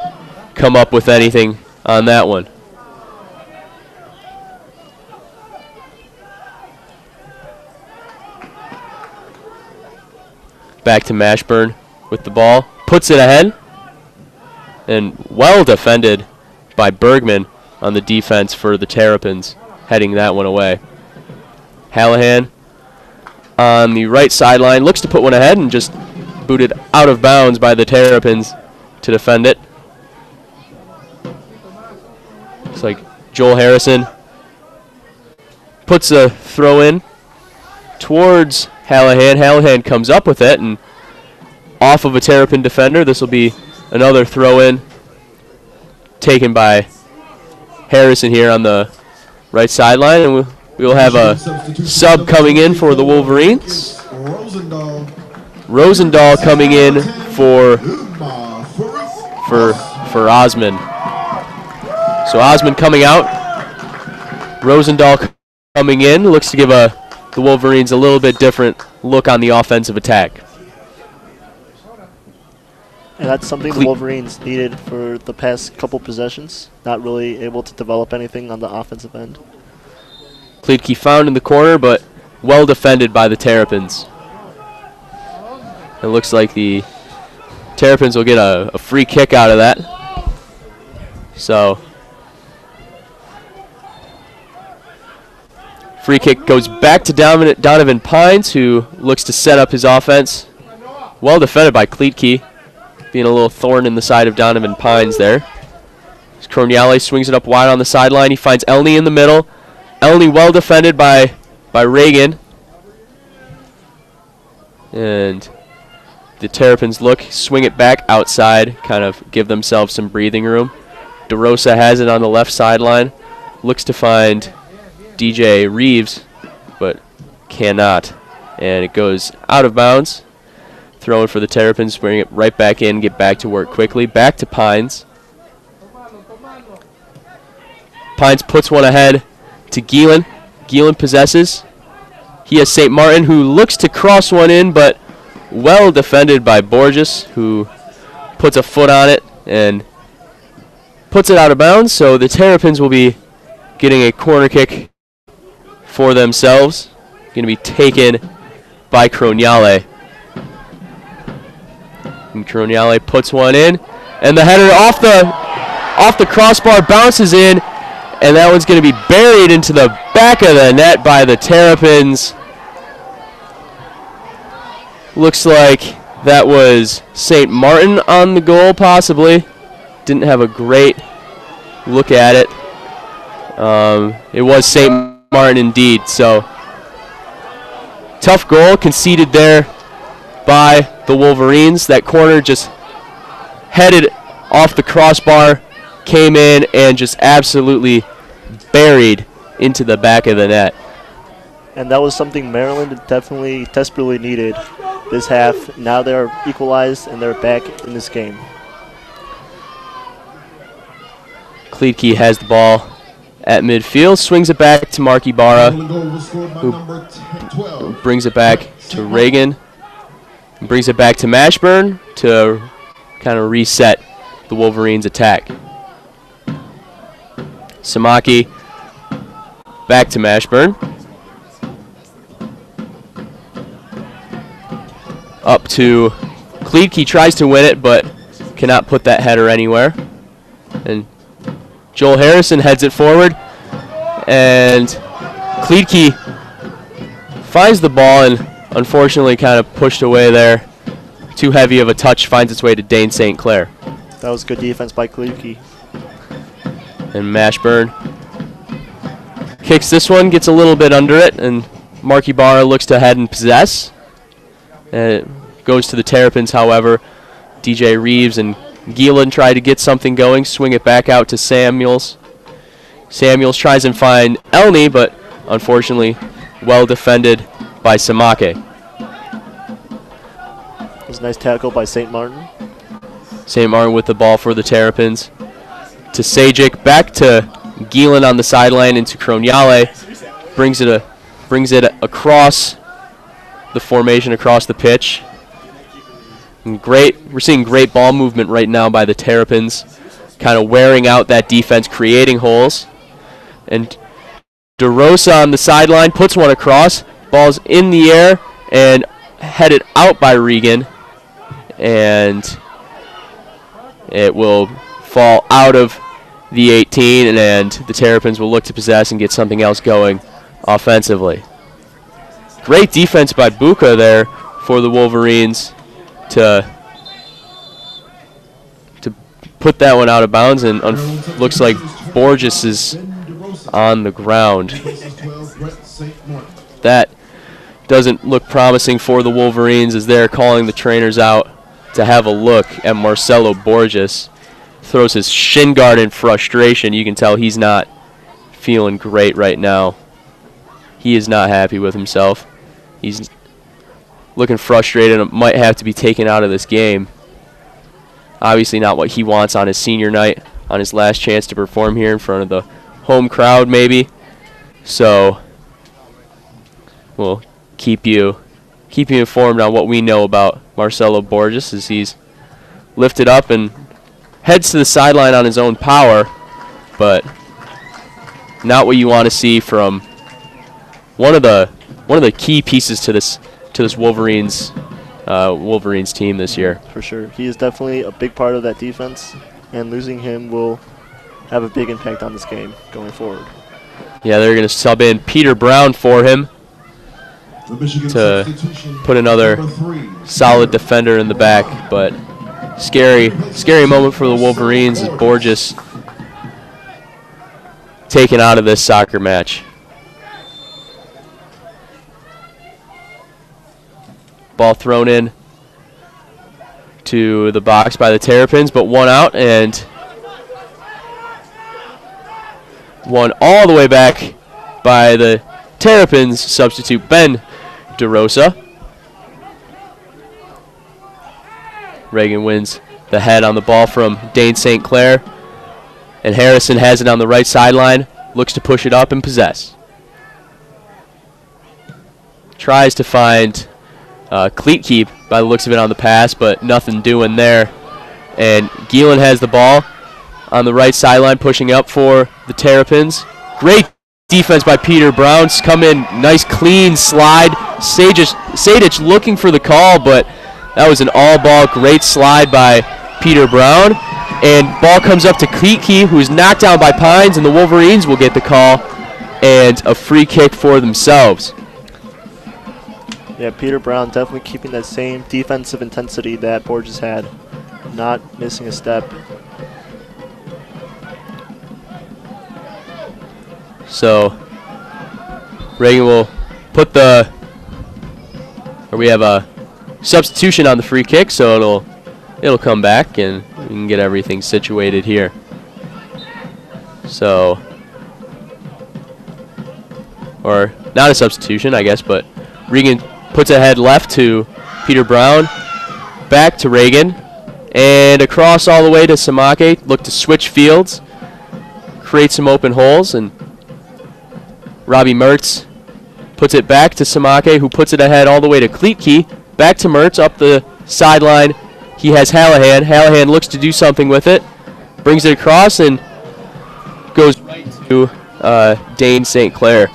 come up with anything on that one. Back to Mashburn with the ball. Puts it ahead. And well defended by Bergman on the defense for the Terrapins, heading that one away. Hallahan on the right sideline looks to put one ahead and just booted out of bounds by the Terrapins to defend it. Looks like Joel Harrison puts a throw in towards Hallahan. Hallahan comes up with it and off of a Terrapin defender. This will be another throw in taken by Harrison here on the right sideline, and we'll have a sub coming in for the Wolverines. Rosendahl coming in for Osman. So Osman coming out. Rosendahl coming in. Looks to give the Wolverines a little bit different look on the offensive attack. And that's something the Wolverines needed for the past couple possessions. Not really able to develop anything on the offensive end. Kleedke found in the corner, but well defended by the Terrapins. It looks like the Terrapins will get a free kick out of that. So, free kick goes back to Donovan Pines, who looks to set up his offense. Well defended by Kleedke, being a little thorn in the side of Donovan Pines there. Croniale swings it up wide on the sideline. He finds Elney in the middle. Elney well defended by by Reagan. And the Terrapins swing it back outside, kind of give themselves some breathing room. DeRosa has it on the left sideline, looks to find DJ Reeves, but cannot. And it goes out of bounds. Throwing for the Terrapins, bring it right back in, get back to work quickly. Back to Pines. Pines puts one ahead to Geelan. Geelan possesses. He has St. Martin, who looks to cross one in, but well defended by Borges, who puts a foot on it and puts it out of bounds. So the Terrapins will be getting a corner kick for themselves. Going to be taken by Croniale. And Croniale puts one in, and the header off the crossbar bounces in, and that one's going to be buried into the back of the net by the Terrapins. Looks like that was St. Martin on the goal, possibly. Didn't have a great look at it. It was St. Martin indeed. So tough goal conceded there by the Wolverines. That corner just headed off the crossbar, came in, and just absolutely buried into the back of the net. And that was something Maryland definitely desperately needed this half. Now they're equalized and they're back in this game. Kleedke has the ball at midfield, swings it back to Mark Ibarra, who brings it back to Reagan, brings it back to Mashburn to kind of reset the Wolverines' attack. Samaki back to Mashburn. Up to Kleedke, tries to win it, but cannot put that header anywhere. And Joel Harrison heads it forward, and Kleedke finds the ball and unfortunately kind of pushed away there. Too heavy of a touch, finds its way to Dane St. Clair. That was good defense by Kleedke. And Mashburn kicks this one, gets a little bit under it, and Mark Ibarra looks to head and possess. And it goes to the Terrapins, however. DJ Reeves and Geelan try to get something going, swing it back out to Samuels. Samuels tries and find Elney, but unfortunately well defended by Samake. It was a nice tackle by St. Martin. St. Martin with the ball for the Terrapins. To Sajic, back to Geelan on the sideline into Croniale. Brings it across the formation, across the pitch. And we're seeing great ball movement right now by the Terrapins, kind of wearing out that defense, creating holes. And DeRosa on the sideline puts one across. Ball's in the air and headed out by Regan. And it will fall out of the 18, and the Terrapins will look to possess and get something else going offensively. Great defense by Buka there for the Wolverines to put that one out of bounds, and looks like Borges is on the ground. That doesn't look promising for the Wolverines as they're calling the trainers out to have a look at Marcelo Borges. Throws his shin guard in frustration. You can tell he's not feeling great right now. He is not happy with himself. He's looking frustrated and might have to be taken out of this game. Obviously not what he wants on his senior night, on his last chance to perform here in front of the home crowd maybe. So we'll keep you informed on what we know about Marcelo Borges as he's lifted up and heads to the sideline on his own power, but not what you want to see from one of the key pieces to this Wolverines team this year. For sure. He is definitely a big part of that defense, and losing him will have a big impact on this game going forward. Yeah, they're going to sub in Peter Brown for him to put another solid defender in the back, but scary moment for the Wolverines as Borges taken out of this soccer match. Ball thrown in to the box by the Terrapins, but one out and one all the way back by the Terrapins substitute Ben DeRosa. Reagan wins the head on the ball from Dane St. Clair, and Harrison has it on the right sideline, looks to push it up and possess. Tries to find cleat keep by the looks of it on the pass, but nothing doing there. And Geelan has the ball on the right sideline, pushing up for the Terrapins. Great defense by Peter Brown. Come in, nice clean slide. Sadich looking for the call, but that was an all-ball, great slide by Peter Brown. And ball comes up to Kleetke, who's knocked down by Pines, and the Wolverines will get the call and a free kick for themselves. Yeah, Peter Brown definitely keeping that same defensive intensity that Borges had, not missing a step. So Reagan will put we have a substitution on the free kick, so it'll come back and we can get everything situated here. So, or not a substitution, I guess, but Reagan puts ahead left to Peter Brown, back to Reagan, and across all the way to Samake. Look to switch fields, create some open holes, and Robbie Mertz puts it back to Samake, who puts it ahead all the way to Kleetke. Back to Mertz up the sideline. He has Hallahan. Hallahan looks to do something with it, brings it across, and goes right to Dane St. Clair.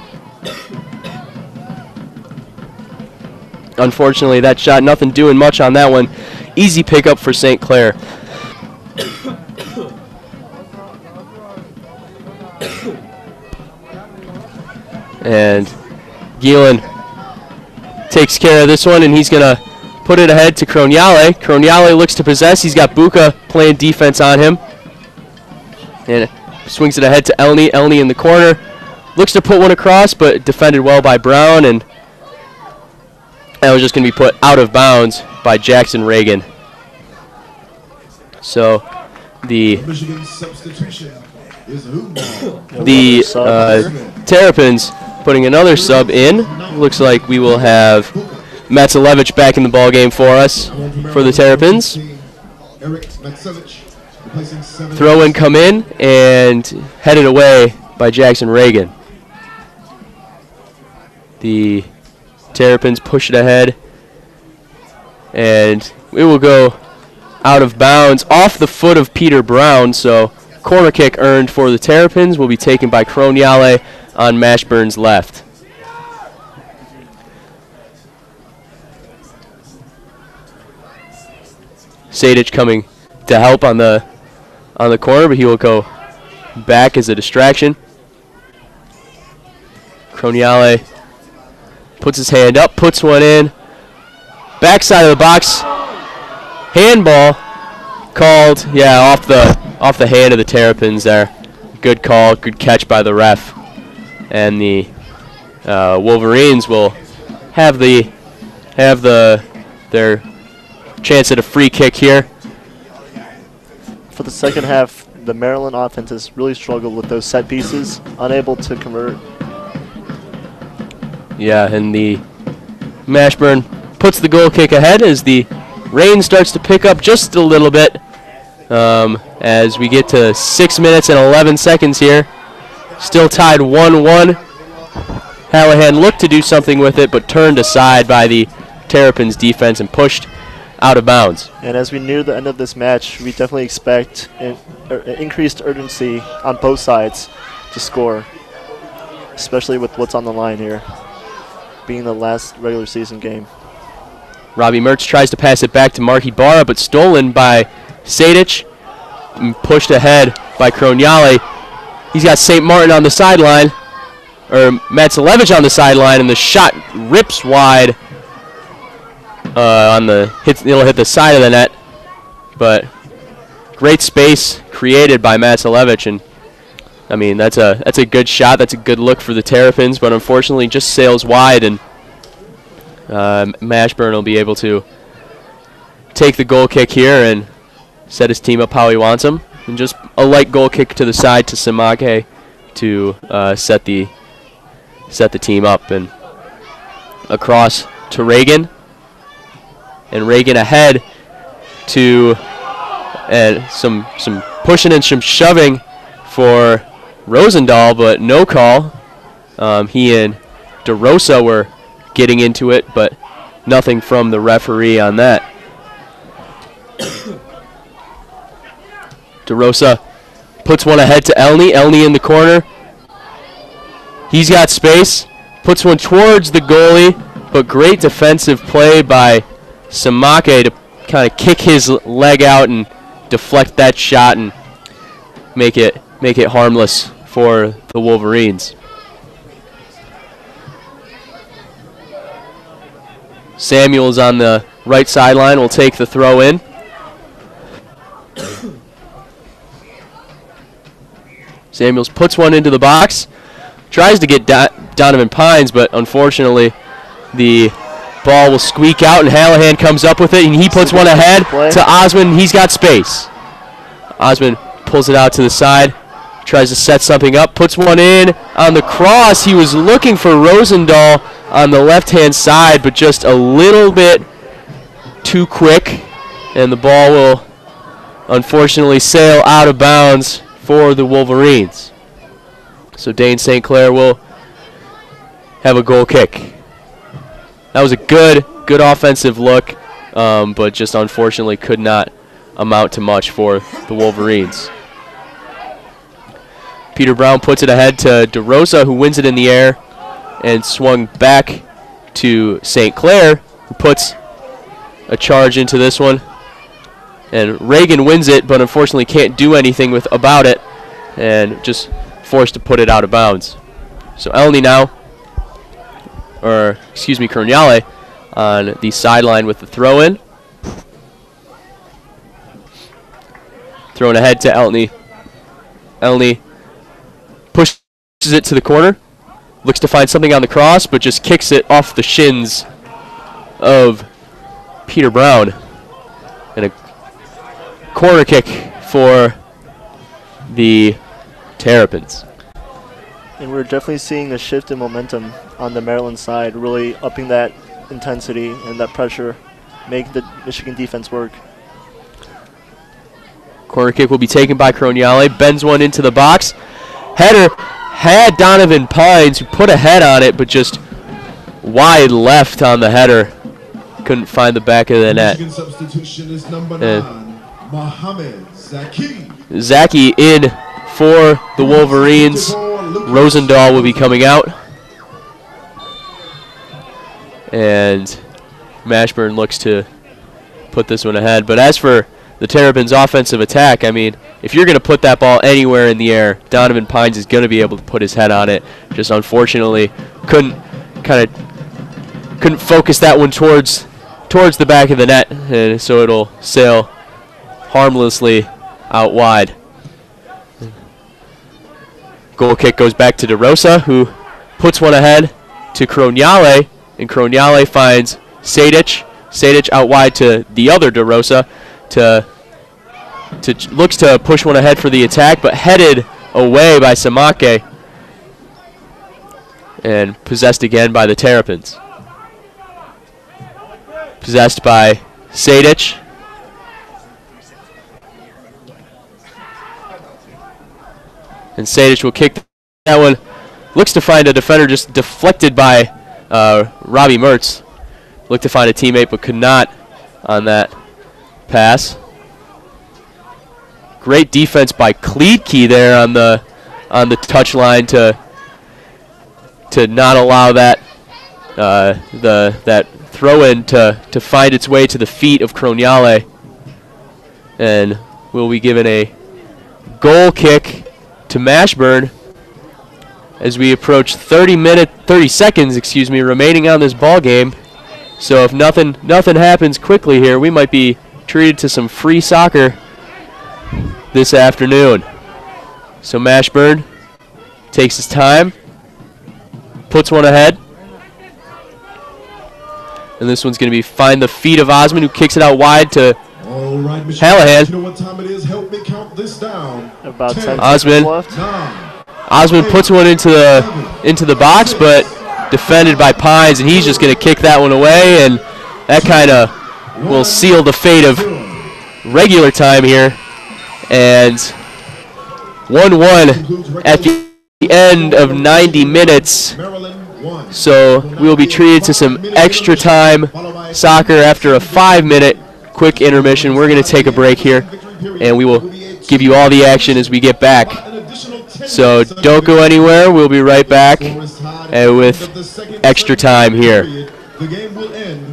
Unfortunately, that shot, nothing doing much on that one. Easy pickup for St. Clair. And Geelan takes care of this one, and he's going to put it ahead to Kronyale. Kronyale looks to possess. He's got Buka playing defense on him. And swings it ahead to Elney. Elney in the corner. Looks to put one across, but defended well by Brown, and that was just going to be put out of bounds by Jackson Reagan. So the Michigan substitution is Terrapins putting another sub in. Looks like we will have Matsalevich back in the ball game for us for the Terrapins. Throw in, come in, and headed away by Jackson Reagan. The Terrapins push it ahead, and we will go out of bounds off the foot of Peter Brown. So corner kick earned for the Terrapins will be taken by Kronyale on Mashburn's left. Sadich coming to help on the corner, but he will go back as a distraction. Kronyale puts his hand up, puts one in. Backside of the box. Handball called, yeah, off the hand of the Terrapins there. Good call, good catch by the ref. And the Wolverines will have their chance at a free kick here. For the second half, the Maryland offense has really struggled with those set pieces, unable to convert. Yeah, and the Mashburn puts the goal kick ahead as the rain starts to pick up just a little bit as we get to 6 minutes and 11 seconds here. Still tied 1-1. Hallahan looked to do something with it, but turned aside by the Terrapins defense and pushed out of bounds. And as we near the end of this match, we definitely expect increased urgency on both sides to score, especially with what's on the line here, being the last regular season game. Robbie Mertz tries to pass it back to Mark Ibarra, but stolen by Sadich and pushed ahead by Kronyale. He's got St. Martin on the sideline, or Matsalevich on the sideline, and the shot rips wide. It'll hit the side of the net, but great space created by Matsalevich, and I mean that's a good shot. That's a good look for the Terrapins, but unfortunately just sails wide, and Mashburn will be able to take the goal kick here and set his team up how he wants them. And just a light goal kick to the side to Samake to set the team up. And across to Reagan. And Reagan ahead to some pushing and some shoving for Rosendahl, but no call. He and DeRosa were getting into it, but nothing from the referee on that. DeRosa puts one ahead to Elney. Elney in the corner. He's got space. Puts one towards the goalie, but great defensive play by Samake to kind of kick his leg out and deflect that shot and make it harmless for the Wolverines. Samuels on the right sideline will take the throw in. Samuels puts one into the box. Tries to get Donovan Pines, but unfortunately the ball will squeak out and Hallahan comes up with it and he puts one ahead to Osmond. He's got space. Osmond pulls it out to the side. Tries to set something up. Puts one in on the cross. He was looking for Rosendahl on the left-hand side, but just a little bit too quick. And the ball will unfortunately sail out of bounds for the Wolverines. So Dane St. Clair will have a goal kick. That was a good offensive look, but just unfortunately could not amount to much for the Wolverines. Peter Brown puts it ahead to DeRosa, who wins it in the air and swung back to St. Clair, who puts a charge into this one. And Reagan wins it, but unfortunately can't do anything about it and just forced to put it out of bounds. So Elney now, or excuse me, Corniale on the sideline with the throw-in. Thrown ahead to Elney. Elney pushes it to the corner. Looks to find something on the cross, but just kicks it off the shins of Peter Brown. And a corner kick for the Terrapins. And we're definitely seeing a shift in momentum on the Maryland side, really upping that intensity and that pressure, make the Michigan defense work. Corner kick will be taken by Corniale. Bends one into the box. Header had Donovan Pines, who put a head on it, but just wide left on the header. Couldn't find the back of the net. Michigan substitution is number 9, Mohamed Zaki. Zaki in for the Wolverines. Rosendahl will be coming out. And Mashburn looks to put this one ahead. But as for the Terrapins' offensive attack, I mean, if you're going to put that ball anywhere in the air, Donovan Pines is going to be able to put his head on it. Just unfortunately couldn't focus that one towards the back of the net, and so it'll sail harmlessly out wide. Goal kick goes back to DeRosa, who puts one ahead to Corniale, and Corniale finds Sadich. Sadich out wide to the other DeRosa. Looks to push one ahead for the attack, but headed away by Samake and possessed again by the Terrapins. Possessed by Sadich. And Sadich will kick that one. Looks to find a defender, just deflected by Robbie Mertz. Looked to find a teammate, but could not on that pass. Great defense by Kleedke there on the touchline to not allow that that throw-in to find its way to the feet of Corniale, and will be given a goal kick to Mashburn as we approach 30 seconds, remaining on this ball game. So if nothing happens quickly here, we might be treated to some free soccer this afternoon. So Mashburn takes his time, puts one ahead. And this one's going to be find the feet of Osman, who kicks it out wide to All right, Michigan. Hallahan. You know what time it is? Help me count this down. About 10 Osman. seconds left. 9, Osman puts one into the box, but defended by Pines, and he's just going to kick that one away, and that kind of will seal the fate of regular time here. And 1-1 at the end of 90 minutes. Maryland 1. So we will be treated to some extra time soccer after a 5-minute quick intermission. We're going to take a break here, and we will give you all the action as we get back. So don't go anywhere. We'll be right back with extra time here. The game will end.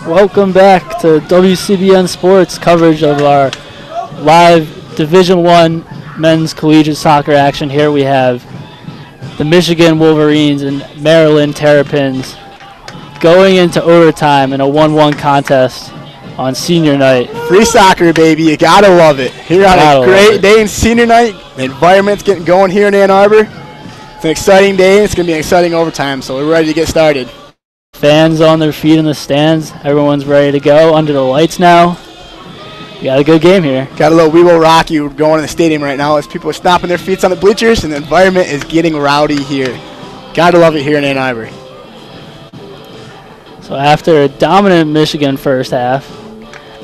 Welcome back to WCBN Sports coverage of our live Division I men's collegiate soccer action. Here we have the Michigan Wolverines and Maryland Terrapins going into overtime in a 1-1 contest on senior night. Free soccer, baby. You gotta love it. Here on a great day in senior night. The environment's getting going here in Ann Arbor. It's an exciting day. It's going to be an exciting overtime, so we're ready to get started. Fans on their feet in the stands. Everyone's ready to go under the lights now. We got a good game here. Got a little We Will Rock You going in the stadium right now as people are stomping their feet on the bleachers, and the environment is getting rowdy here. Gotta love it here in Ann Arbor. So after a dominant Michigan first half,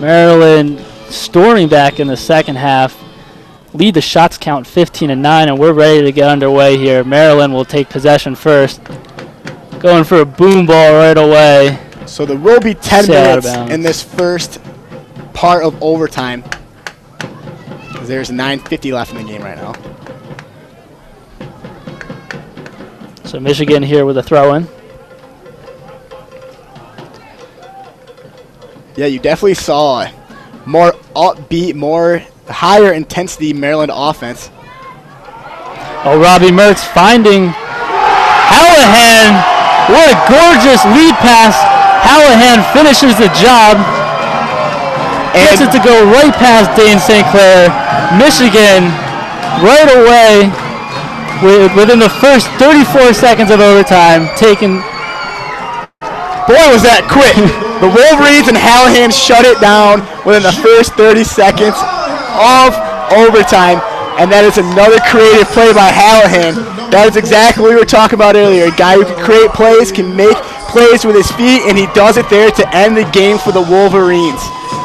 Maryland storming back in the second half, lead the shots count 15-9, and we're ready to get underway here. Maryland will take possession first, going for a boom ball right away. So there will be 10 minutes in this first part of overtime, because there's 9:50 left in the game right now. So Michigan here with a throw-in. Yeah, you definitely saw more upbeat, more higher intensity Maryland offense. Oh, Robbie Mertz finding Hallahan. What a gorgeous lead pass. Hallahan finishes the job. Gets it to go right past Dane St. Clair. Michigan right away within the first 34 seconds of overtime taking. Boy, was that quick. The Wolverines and Hallahan shut it down within the first 30 seconds of overtime, and that is another creative play by Hallahan. That is exactly what we were talking about earlier. A guy who can create plays, can make plays with his feet, and he does it there to end the game for the Wolverines.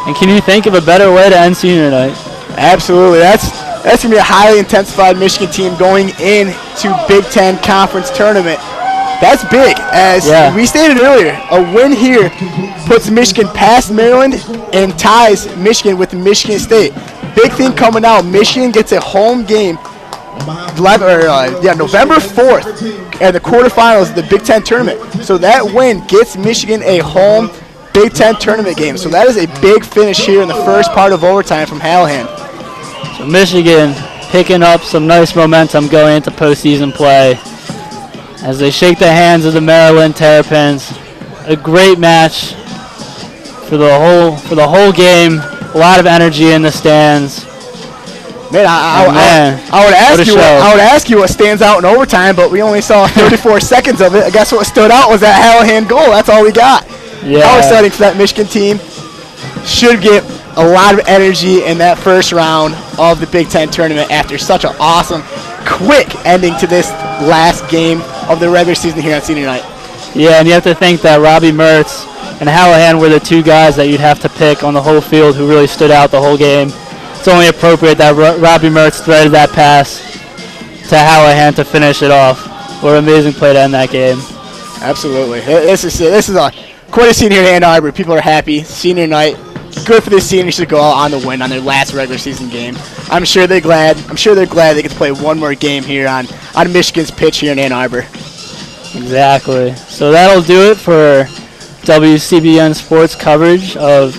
And can you think of a better way to end senior night? Absolutely. That's going to be a highly intensified Michigan team going into Big Ten Conference Tournament. That's big, as we stated earlier. A win here puts Michigan past Maryland and ties Michigan with Michigan State. Big thing coming out, Michigan gets a home game November 4th at the quarterfinals of the Big Ten Tournament. So that win gets Michigan a home Big Ten Tournament game. So that is a big finish here in the first part of overtime from Hallahan. So Michigan picking up some nice momentum going into postseason play as they shake the hands of the Maryland Terrapins. A great match for the whole game. A lot of energy in the stands. Man, I would ask you what stands out in overtime, but we only saw 34 seconds of it. I guess what stood out was that Hallahan goal. That's all we got. Yeah. How exciting for that Michigan team. Should get a lot of energy in that first round of the Big Ten Tournament after such an awesome, quick ending to this last game of the regular season here on senior night. Yeah, and you have to think that Robbie Mertz and Hallahan were the two guys that you'd have to pick on the whole field who really stood out the whole game. It's only appropriate that Robbie Mertz threaded that pass to Hallahan to finish it off. What an amazing play to end that game. Absolutely. This is quite a scene here in Ann Arbor. People are happy. Senior night. Good for the seniors to go out on the win on their last regular season game. I'm sure they're glad they get to play one more game here on Michigan's pitch here in Ann Arbor. Exactly. So that'll do it for WCBN Sports coverage of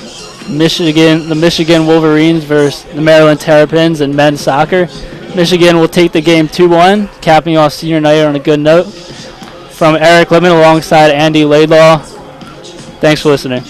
the Michigan Wolverines versus the Maryland Terrapins in men's soccer. Michigan will take the game 2-1, capping off senior night on a good note. From Eric Lippman alongside Andy Laidlaw, thanks for listening.